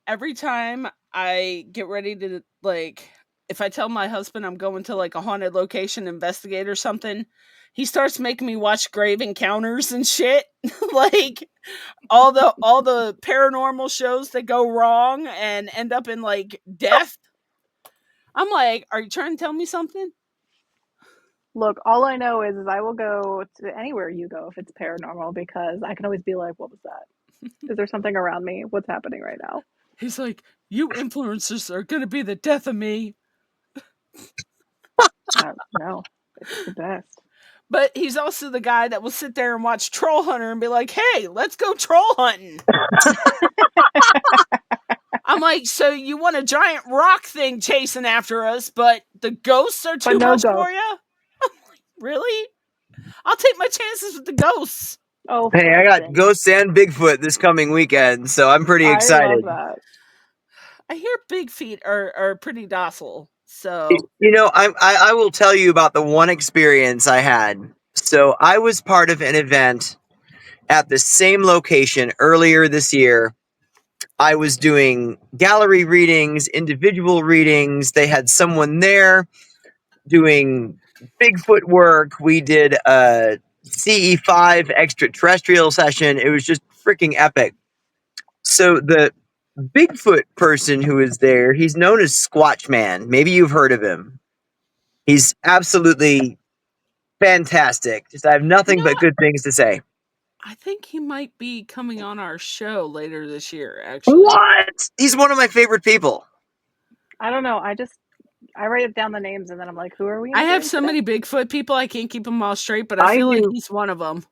Every time I get ready to, like, if I tell my husband I'm going to like a haunted location investigate or something, he starts making me watch Grave Encounters and shit. Like all the paranormal shows that go wrong and end up in like death. I'm like, are you trying to tell me something? Look, all I know is I will go to anywhere you go if it's paranormal because I can always be like, what was that? Is there something around me? What's happening right now? He's like, you influencers are gonna be the death of me. No, it's the best. But he's also the guy that will sit there and watch Troll Hunter and be like, hey, let's go troll hunting. I'm like, so you want a giant rock thing chasing after us, but the ghosts are But too no much for ghosts. you? Really? I'll take my chances with the ghosts. Oh, Hey, for I God's got sake. Ghosts and Bigfoot this coming weekend, so I'm pretty I love excited. that. I hear big feet are pretty docile. So, You know, I will tell you about the one experience I had. So I was part of an event at the same location earlier this year. I was doing gallery readings, individual readings. They had someone there doing Bigfoot work. We did a CE5 extraterrestrial session. It was just freaking epic. So the Bigfoot person who is there, he's known as Squatch Man. Maybe you've heard of him. He's absolutely fantastic. Just I have you nothing know, but good things to say. I think he might be coming on our show later this year, actually. What? He's one of my favorite people. I don't know. I write down the names and then I'm like, who are we I have interviewing so today? many Bigfoot people, I can't keep them all straight, but I I feel like knew he's one of them.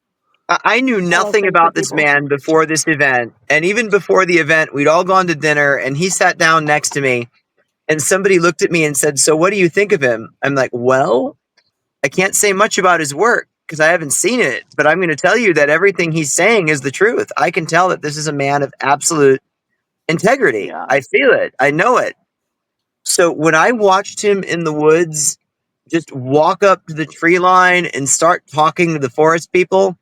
I knew I love nothing Bigfoot about this people. man before this event, and even before the event, we'd all gone to dinner, and he sat down next to me, and somebody looked at me and said, "So, what do you think of him?" I'm like, "Well, I can't say much about his work because I haven't seen it, but I'm going to tell you that everything he's saying is the truth. I can tell that this is a man of absolute integrity. Yeah. I feel it. I know it." So when I watched him in the woods just walk up to the tree line and start talking to the forest people,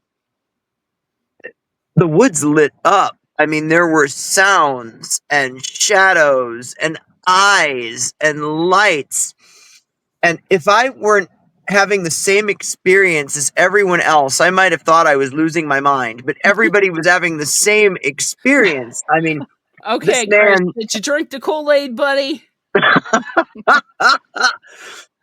the woods lit up. I mean, there were sounds and shadows and eyes and lights. And if I weren't having the same experience as everyone else. I might have thought I was losing my mind, but everybody was having the same experience. I mean, this Okay, Chris, man, did you drink the Kool-Aid, buddy?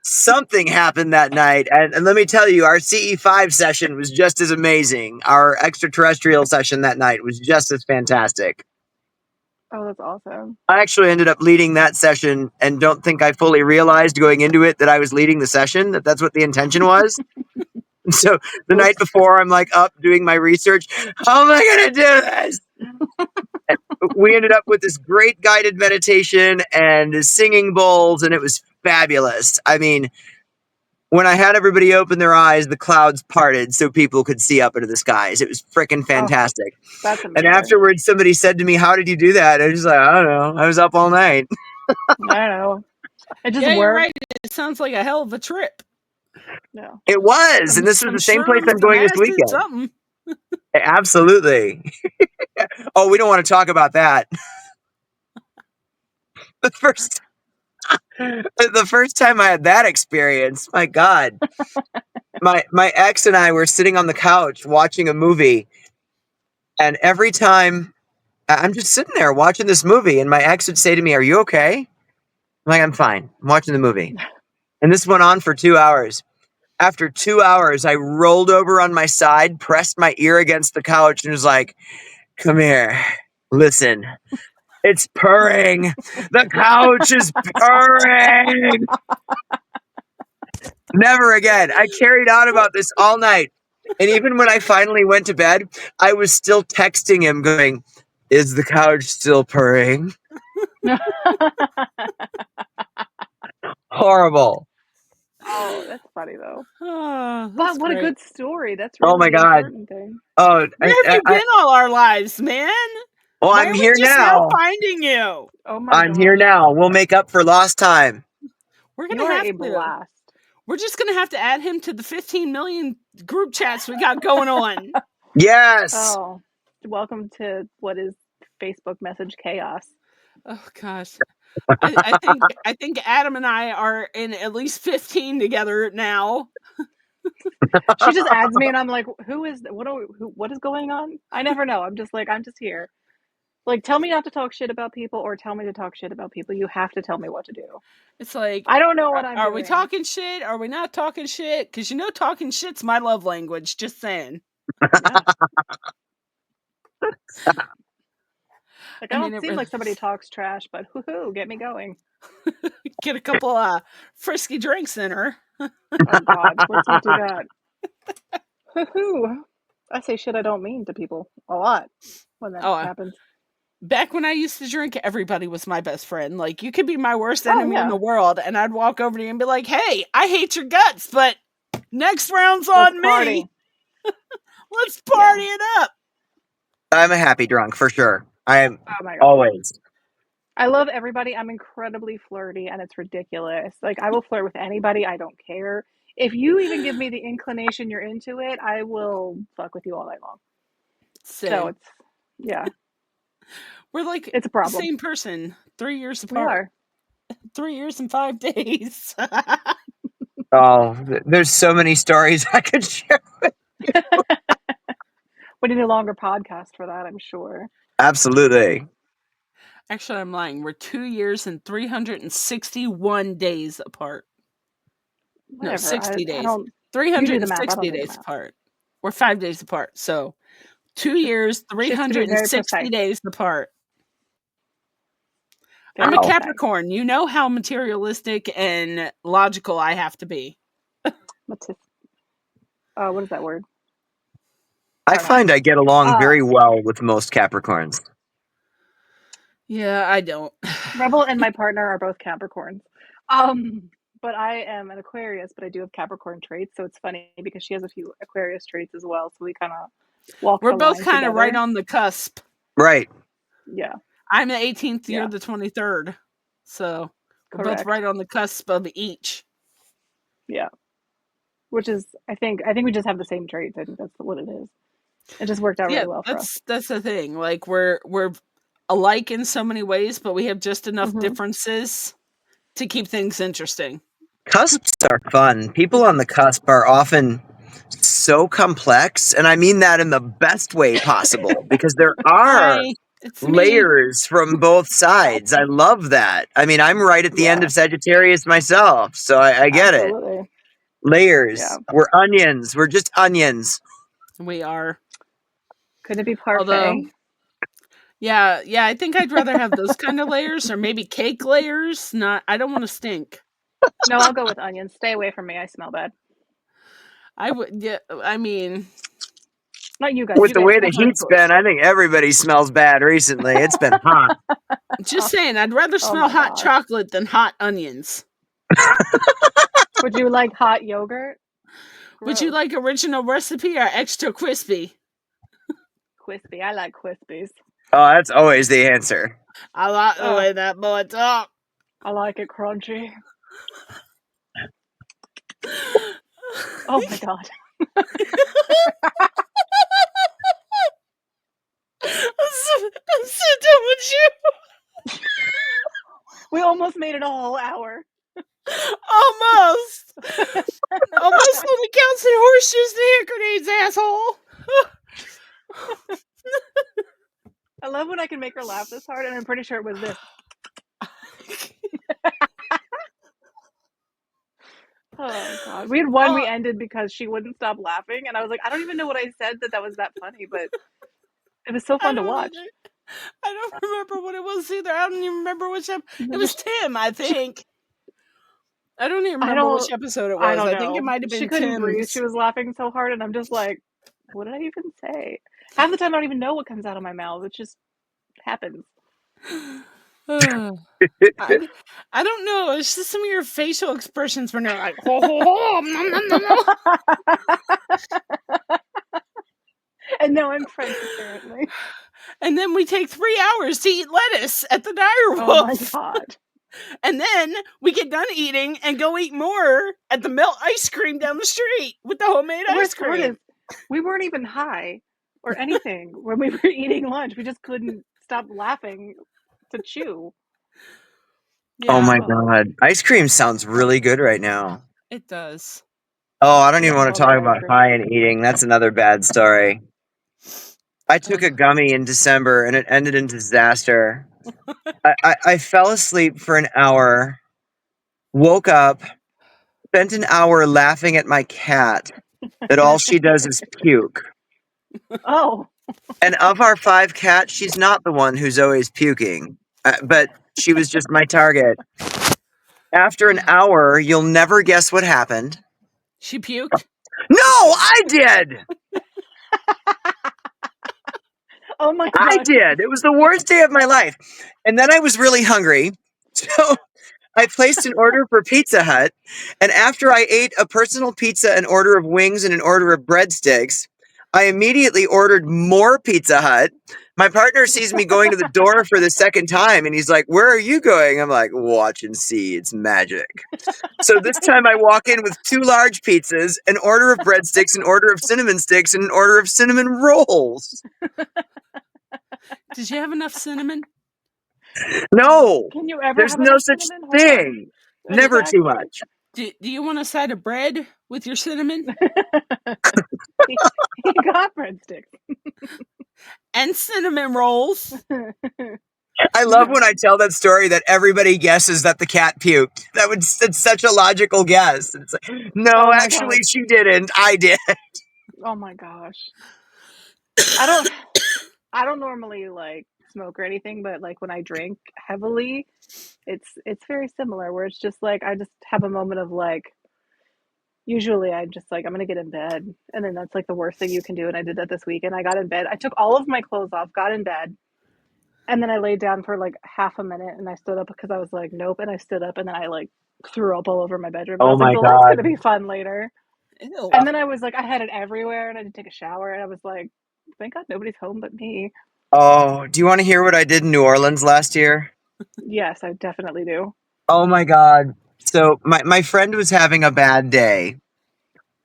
something happened that night. And let me tell you, our CE5 session was just as amazing. Our extraterrestrial session that night was just as fantastic. Oh, that's awesome. I actually ended up leading that session and don't think I fully realized going into it that I was leading the session, that that's what the intention was. So the night before, I'm like up doing my research. How am I going to do this? And we ended up with this great guided meditation and singing bowls, and it was fabulous. I mean, when I had everybody open their eyes, the clouds parted so people could see up into the skies. It was freaking fantastic. That's And amazing. afterwards, somebody said to me, "How did you do that?" I was just like, "I don't know. I was up all night." I don't know. It just Yeah, you're worked. right. It sounds like a hell of a trip. No. It was, and this was Some the same place shrooms, I'm going some this acid, weekend. something. Absolutely. Oh, we don't want to talk about that. The first time I had that experience, my God, my ex and I were sitting on the couch watching a movie, and every time I'm just sitting there watching this movie, and my ex would say to me, "Are you okay?" I'm like, "I'm fine. I'm watching the movie." And this went on for 2 hours. After 2 hours, I rolled over on my side, pressed my ear against the couch, and was like, "Come here, listen. It's purring. The couch is purring." Never again. I carried on about this all night. And even when I finally went to bed, I was still texting him going, "Is the couch still purring?" Horrible. Oh, that's funny though. Oh, that's But what a great. good story. That's Oh really my the God. important thing. Oh, Where have you been all our lives, man? well, Why I'm are we here just now now. finding you? Oh my I'm here gosh. now. We'll make up for lost time. We're You gonna are have a to. blast. We're just gonna have to add him to the 15 million group chats we got going on. Yes. Oh, welcome to what is Facebook message chaos. Oh gosh. I think Adam and I are in at least 15 together now. She just adds me, and I'm like, "Who is? What is going on?" I never know. I'm just like, I'm just here. Like, tell me not to talk shit about people, or tell me to talk shit about people. You have to tell me what to do. It's like, I don't know what I'm are doing. we talking shit? Are we not talking shit? Because you know, talking shit's my love language. Just saying. Yeah. Like, I I mean, don't it seem really like somebody talks trash, but whoo-hoo, get me going. get a couple frisky drinks in her. Oh God, let's not do that. Whoo-hoo. I say shit I don't mean to people a lot when that Oh, happens. back when I used to drink, everybody was my best friend. Like, you could be my worst Oh enemy in yeah, the world, and I'd walk over to you and be like, "Hey, I hate your guts, but next round's let's on party. me. Let's Yeah. party it up." I'm a happy drunk for sure. I am Oh my God. always. I love everybody. I'm incredibly flirty, and it's ridiculous. Like, I will flirt with anybody. I don't care. If you even give me the inclination you're into it, I will fuck with you all night long. So Same. it's, yeah, We're like it's a the problem. same person, 3 years We apart. are. 3 years and 5 days. Oh, there's so many stories I could share. We need a longer podcast for that, I'm sure. Absolutely. Actually, I'm lying. We're 2 years and 361 days apart. No, Whatever. 60 I days. don't, you do the math. I don't 360 do the days math. apart. We're 5 days apart. So 2 years, Just to be very 360 precise. days apart. Very I'm a Wow. precise. Capricorn. You know how materialistic and logical I have to be. What is that word? I don't know. find I get along Uh, very well with most Capricorns. Yeah, I don't. Rebel and my partner are both Capricorns. But I am an Aquarius, but I do have Capricorn traits, so it's funny because she has a few Aquarius traits as well. So we kind of walk We're the both line kind of right together. on the cusp. Right. Yeah, I'm the 18th, yeah, you're the 23rd. So we're both correct. right on the cusp of each. Yeah, which is I think we just have the same traits. I think that's what it is. It just worked out Yeah, really well for us. that's the thing. Like we're alike in so many ways, but we have just enough Hmm. differences to keep things interesting. Cusps are fun. People on the cusp are often so complex, and I mean that in the best way possible because there are Hi, it's me. layers from both sides. I love that. I mean, I'm right at the end Yeah, of Sagittarius myself, so I get it. absolutely. Layers. Yeah. We're onions. We're just onions. We are. Could it be Although, parfait? yeah, I think I'd rather have those kind of layers or maybe cake layers. I don't want to stink. No, I'll go with onions. Stay away from me. I smell bad. I would, yeah, I mean, Not you guys. With You the guys way the smell good, of heat's been, course. I think everybody smells bad recently. It's been hot. just saying, I'd rather Oh smell my hot gosh. chocolate than hot onions. Would you like hot yogurt? Would you Gross. like original recipe or extra crispy? Crispy? I like Crispies. Oh, that's always the answer. I like the Oh, way that boy talk. I like it crunchy. Oh my god. I'm so done with you. We almost made it a whole hour. Almost. Almost only counts in horseshoes and hand grenades, asshole. I love when I can make her laugh this hard, and I'm pretty sure it was this. Oh god. We had one we ended because she wouldn't stop laughing, and I was like, I don't even know what I said that was that funny, but it was so fun to watch. Either. I don't remember what it was either. I don't even remember which it was Tim, I think. I don't even remember which episode it was. I don't know. think it might have been She couldn't breathe. Tim's. She was laughing so hard, and I'm just like, what did I even say? Half the time I don't even know what comes out of my mouth. It just happens. I don't know. It's just some of your facial expressions when they're like, ho, ho, ho, nom, nom, nom, nom. And now I'm French, apparently. And then we take 3 hours to eat lettuce at the Dire Wolf. Oh my god. And then we get done eating and go eat more at the Melt ice cream down the street with the homemade ice cream. We weren't even high or anything when we were eating lunch. We just couldn't stop laughing to chew. Yeah. Oh my god. Ice cream sounds really good right now. It does. Oh, I don't even want to talk about high and eating. That's another bad story. I took a gummy in December and it ended in disaster. I fell asleep for an hour, woke up, spent an hour laughing at my cat that all she does is puke. Oh. And of our 5 cats, she's not the one who's always puking, but she was just my target. After an hour, you'll never guess what happened. She puked? No, I did! Oh my god. I did. It was the worst day of my life. And then I was really hungry. So I placed an order for Pizza Hut. And after I ate a personal pizza, an order of wings, and an order of breadsticks, I immediately ordered more Pizza Hut. My partner sees me going to the door for the second time, and he's like, "Where are you going?" I'm like, "Watch and see. It's magic." So this time I walk in with 2 large pizzas, an order of breadsticks, an order of cinnamon sticks, and an order of cinnamon rolls. Did you have enough cinnamon? No. Can you ever There's have no such thing. Never too much. Do you want a side of bread with your cinnamon? He got breadsticks. And cinnamon rolls. I love when I tell that story that everybody guesses that the cat puked. It's such a logical guess. It's like, no, actually she didn't. I did. Oh my gosh. I don't normally like smoke or anything, but like when I drink heavily, it's very similar where it's just like I just have a moment of like usually I'm just like I'm gonna get in bed, and then that's like the worst thing you can do, and I did that this weekend. I got in bed. I took all of my clothes off, got in bed, and then I laid down for like half a minute, and I stood up because I was like, nope, and I stood up, and then I like threw up all over my bedroom. I was like, well, that's gonna be fun later. Ew. And then I was like, I had it everywhere, and I didn't take a shower, and I was like, thank God nobody's home but me. Oh, do you want to hear what I did in New Orleans last year? Yes, I definitely do. Oh my god. So my friend was having a bad day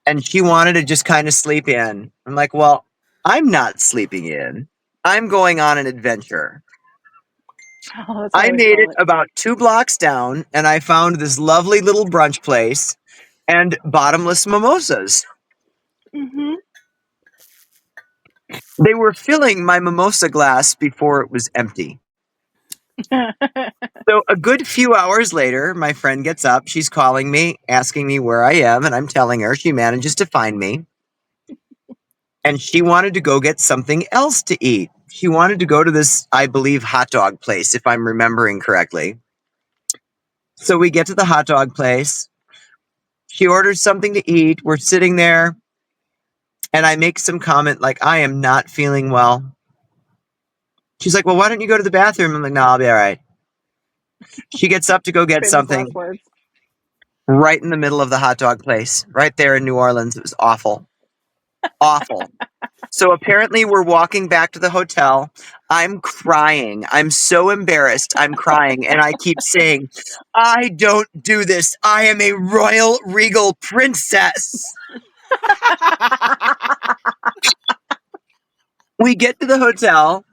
and she wanted to just kind of sleep in. I'm like, well, I'm not sleeping in. I'm going on an adventure. Oh, that's what I I always made call it it. about 2 blocks down, and I found this lovely little brunch place and bottomless mimosas. Mm-hmm. They were filling my mimosa glass before it was empty. So a good few hours later, my friend gets up. She's calling me, asking me where I am, and I'm telling her. She manages to find me. And she wanted to go get something else to eat. She wanted to go to this, I believe, hot dog place, if I'm remembering correctly. So we get to the hot dog place. She orders something to eat. We're sitting there, and I make some comment like, I am not feeling well. She's like, well, why don't you go to the bathroom? I'm like, no, I'll be all right. She gets up to go get Famous last something words. right in the middle of the hot dog place, right there in New Orleans. It was awful. Awful. So apparently we're walking back to the hotel. I'm crying. I'm so embarrassed. I'm crying. And I keep saying, I don't do this. I am a royal regal princess. We get to the hotel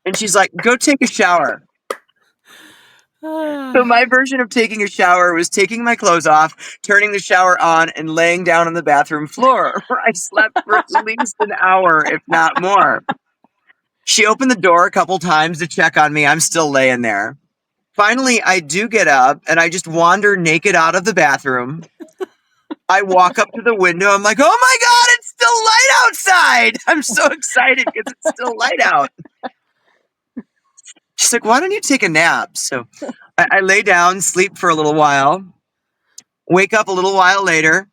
and she's like, go take a shower. So my version of taking a shower was taking my clothes off, turning the shower on, and laying down on the bathroom floor, where I slept for at least an hour, if not more. She opened the door a couple times to check on me. I'm still laying there. Finally, I do get up and I just wander naked out of the bathroom. I walk up to the window. I'm like, oh my God, it's still light outside. I'm so excited because it's still light out. She's like, why don't you take a nap? So I lay down, sleep for a little while, wake up a little while later,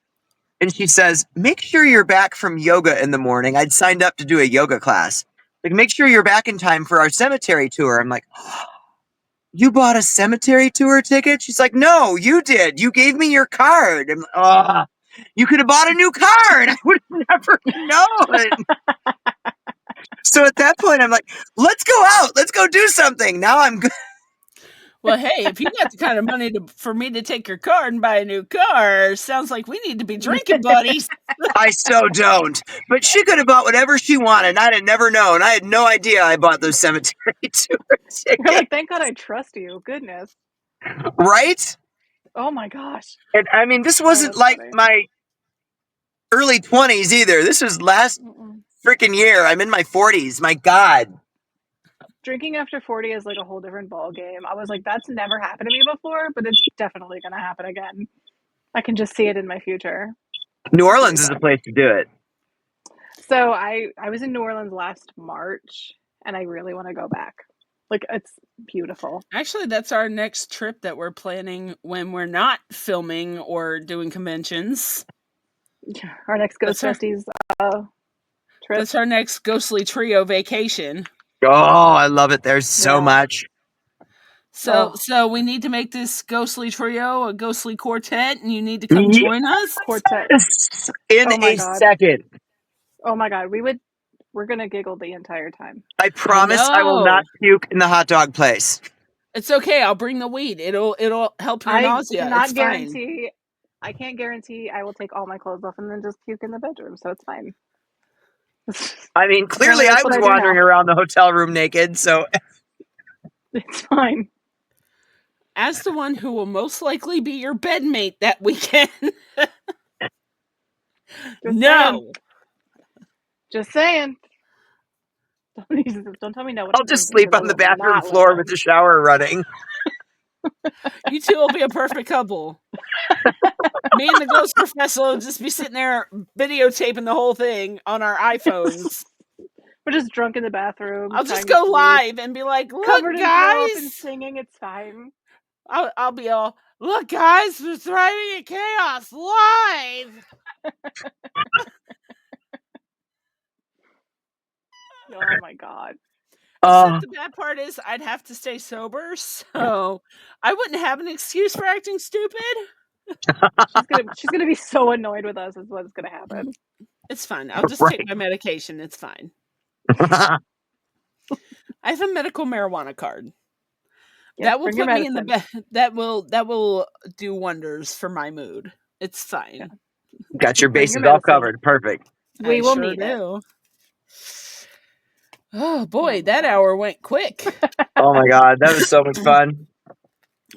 and she says, make sure you're back from yoga in the morning. I'd signed up to do a yoga class. Like, make sure you're back in time for our cemetery tour. I'm like, you bought a cemetery tour ticket? She's like, no, you did. You gave me your card. I'm like, oh, you could have bought a new card. I would have never known. So at that point, I'm like, let's go out. Let's go do something. Now I'm good. Well, hey, if you got the kind of money for me to take your car and buy a new car, sounds like we need to be drinking buddies. I so don't. But she could have bought whatever she wanted. I'd have never known. I had no idea I bought those cemetery tour You're tickets. like, thank God I trust you. Goodness. Right? Oh my gosh. And I mean, this Oh, wasn't that's like funny. my early 20s either. This was last Mm-mm. freaking year. I'm in my 40s. My God. Drinking after 40 is like a whole different ball game. I was like, that's never happened to me before, but it's definitely going to happen again. I can just see it in my future. New It's gonna be Orleans is a fun. place to do it. So I was in New Orleans last March, and I really want to go back. Like, it's beautiful. Actually, that's our next trip that we're planning when we're not filming or doing conventions. Our next Ghost That's our, Besties trip. that's our next ghostly trio vacation. Oh, I love it there so Yeah. much. So, Oh, so we need to make this ghostly trio a ghostly quartet, and you need to come join us. quartet. Yes, in Oh my a God. second. Oh my God. We're going to giggle the entire time. I I promise I will not know. puke in the hot dog place. It's okay. I'll bring the weed. It'll help your I nausea. It's cannot fine. guarantee, I can't guarantee I will take all my clothes off and then just puke in the bedroom. So it's fine. I mean, Apparently clearly I that's what was I do wandering now. around the hotel room naked, so It's fine. As the one who will most likely be your bedmate that weekend. Just saying. No. Just saying. Don't tell me no when I'll I'm just drinking sleep because I on the will bathroom not floor with listen. the shower running. You two will be a perfect couple. Me and the ghost professor will just be sitting there videotaping the whole thing on our iPhones. We're just drunk in the bathroom, I'll just trying to go sleep, live and be like, look, covered in throw up and guys. singing. It's fine. I'll be all, look, guys, we're thriving in chaos live. Oh my God. Except Oh, the bad part is I'd have to stay sober, so I wouldn't have an excuse for acting stupid. She's gonna be so annoyed with us is what's gonna happen. It's fine. I'll just take right. my medication. It's fine. I have a medical marijuana card. Yes, That will bring your put me in the medicine. bed. That will do wonders for my mood. It's Yeah. fine. Got your Bring your bases all medicine. covered. Perfect. We I will sure need it. do. Oh boy, my that gosh. hour went quick. Oh my God, that was so much fun.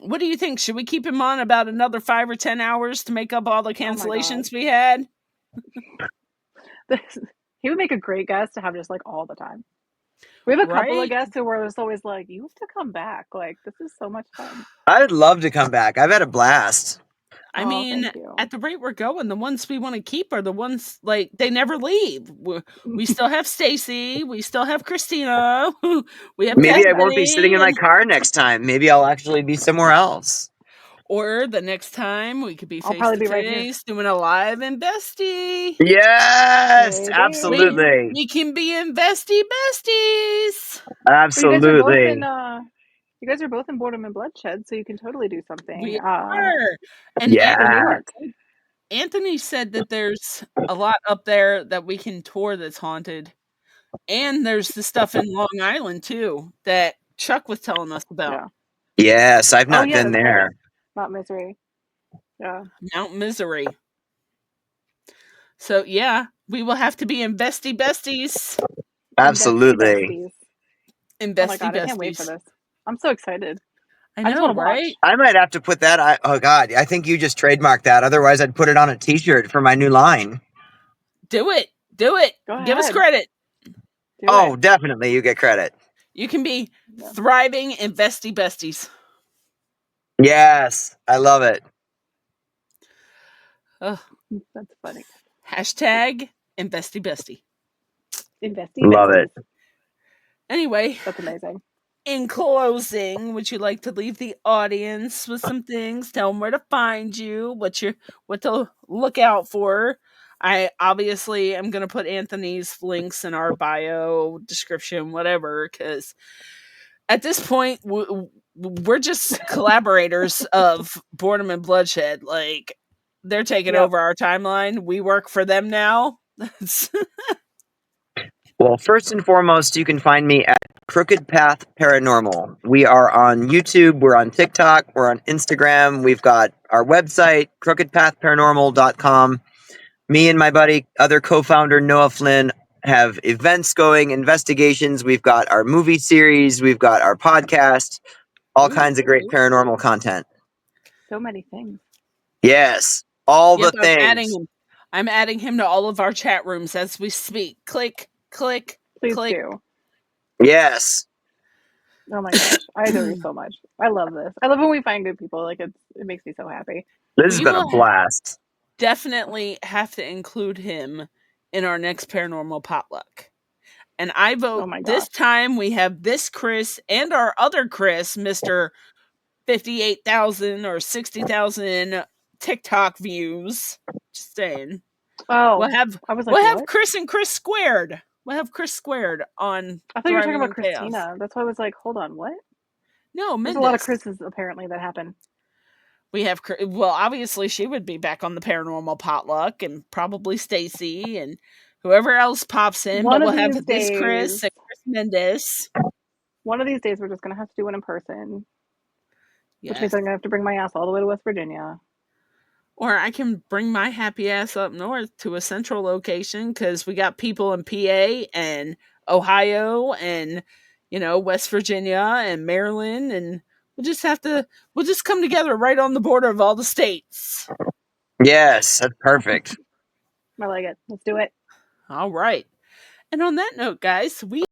What do you think? Should we keep him on about another 5 or 10 hours to make up all the Oh my God. cancellations we had? He would make a great guest to have just like all the time. We have a couple of Right? guests who were just always like, "You have to come back. Like, this is so much fun." I'd love to come back. I've had a blast. I Oh, mean, thank you. at the rate we're going, the ones we want to keep are the ones like they never leave. We still have Stacy, we still have Christina, we have Maybe I won't be sitting Bethany, in my and car next time. Maybe I'll actually be somewhere else. or the next time we could be I'll face probably to be right here, face doing a live in Bestie. Yes, baby. absolutely. We can be in Bestie Besties. But you guys are both in. Absolutely. You guys are both in Boredom and Bloodshed, so you can totally do something We are. And for Yeah. Newark. Anthony said that there's a lot up there that we can tour that's haunted. And there's the stuff in Long Island too that Chuck was telling us about. Yeah. Yes, I've Oh not yeah, been that's right. there. Not Misery. Yeah. Mount Misery. So yeah, we will have to be in Bestie Besties. And Bestie Absolutely. Besties. In Oh my Bestie God, I can't wait for Besties. this. I'm so excited. I I just know, want to right? watch. I might have to put that. Oh God, I think you just trademarked that. Otherwise, I'd put it on a T-shirt for my new line. Do it. Do it. Go Give us ahead. credit. Do Oh, it. definitely, you get credit. You can be Yeah. thriving in Bestie Besties. Yes, I love it. Ugh. That's funny. Hashtag in Bestie Bestie. Investy Love Besties. it. Anyway, That's amazing. in closing, would you like to leave the audience with some things? Tell them where to find you, what to look out for. I obviously am going to put Anthony's links in our bio description, whatever, because at this point we're just collaborators of Boredom and Bloodshed. Like they're taking Yep. over our timeline. We work for them now. Well, first and foremost, you can find me at Crooked Path Paranormal. We are on YouTube, we're on TikTok, we're on Instagram. We've got our website, crookedpathparanormal.com. Me and my buddy, other co-founder Noah Flynn, have events going, investigations. We've got our movie series, we've got our podcast, all Ooh. kinds of great paranormal content. So many things. Yes, all Yep, the things. I'm adding him to all of our chat rooms as we speak. Click, click, Please click. do. Yes. Oh my gosh. I adore you so much. I love this. I love when we find good people. Like it makes me so happy. This has We been a will blast. definitely have to include him in our next paranormal potluck. And I vote Oh my this gosh. time we have this Chris and our other Chris, Mr. 58,000 or 60,000 TikTok views. Just saying. Oh, We'll have I was like, what? Chris and Chris squared. We'll have Chris squared on I thought you were talking Thriving about in Chaos. Christina. That's why I was like, hold on, what? No, There's a lot of Mendes. Chris's apparently that happen. We have well, obviously she would be back on the paranormal potluck, and probably Stacy and whoever else pops in. One But of we'll have these this days, Chris and Chris Mendes. one of these days, we're just gonna have to do it in person, which Yes. means I'm gonna have to bring my ass all the way to West Virginia. Or I can bring my happy ass up north to a central location because we got people in PA and Ohio and West Virginia and Maryland, and we'll just come together right on the border of all the states. Yes, that's perfect. I like it. Let's do it. All right. And on that note, guys, we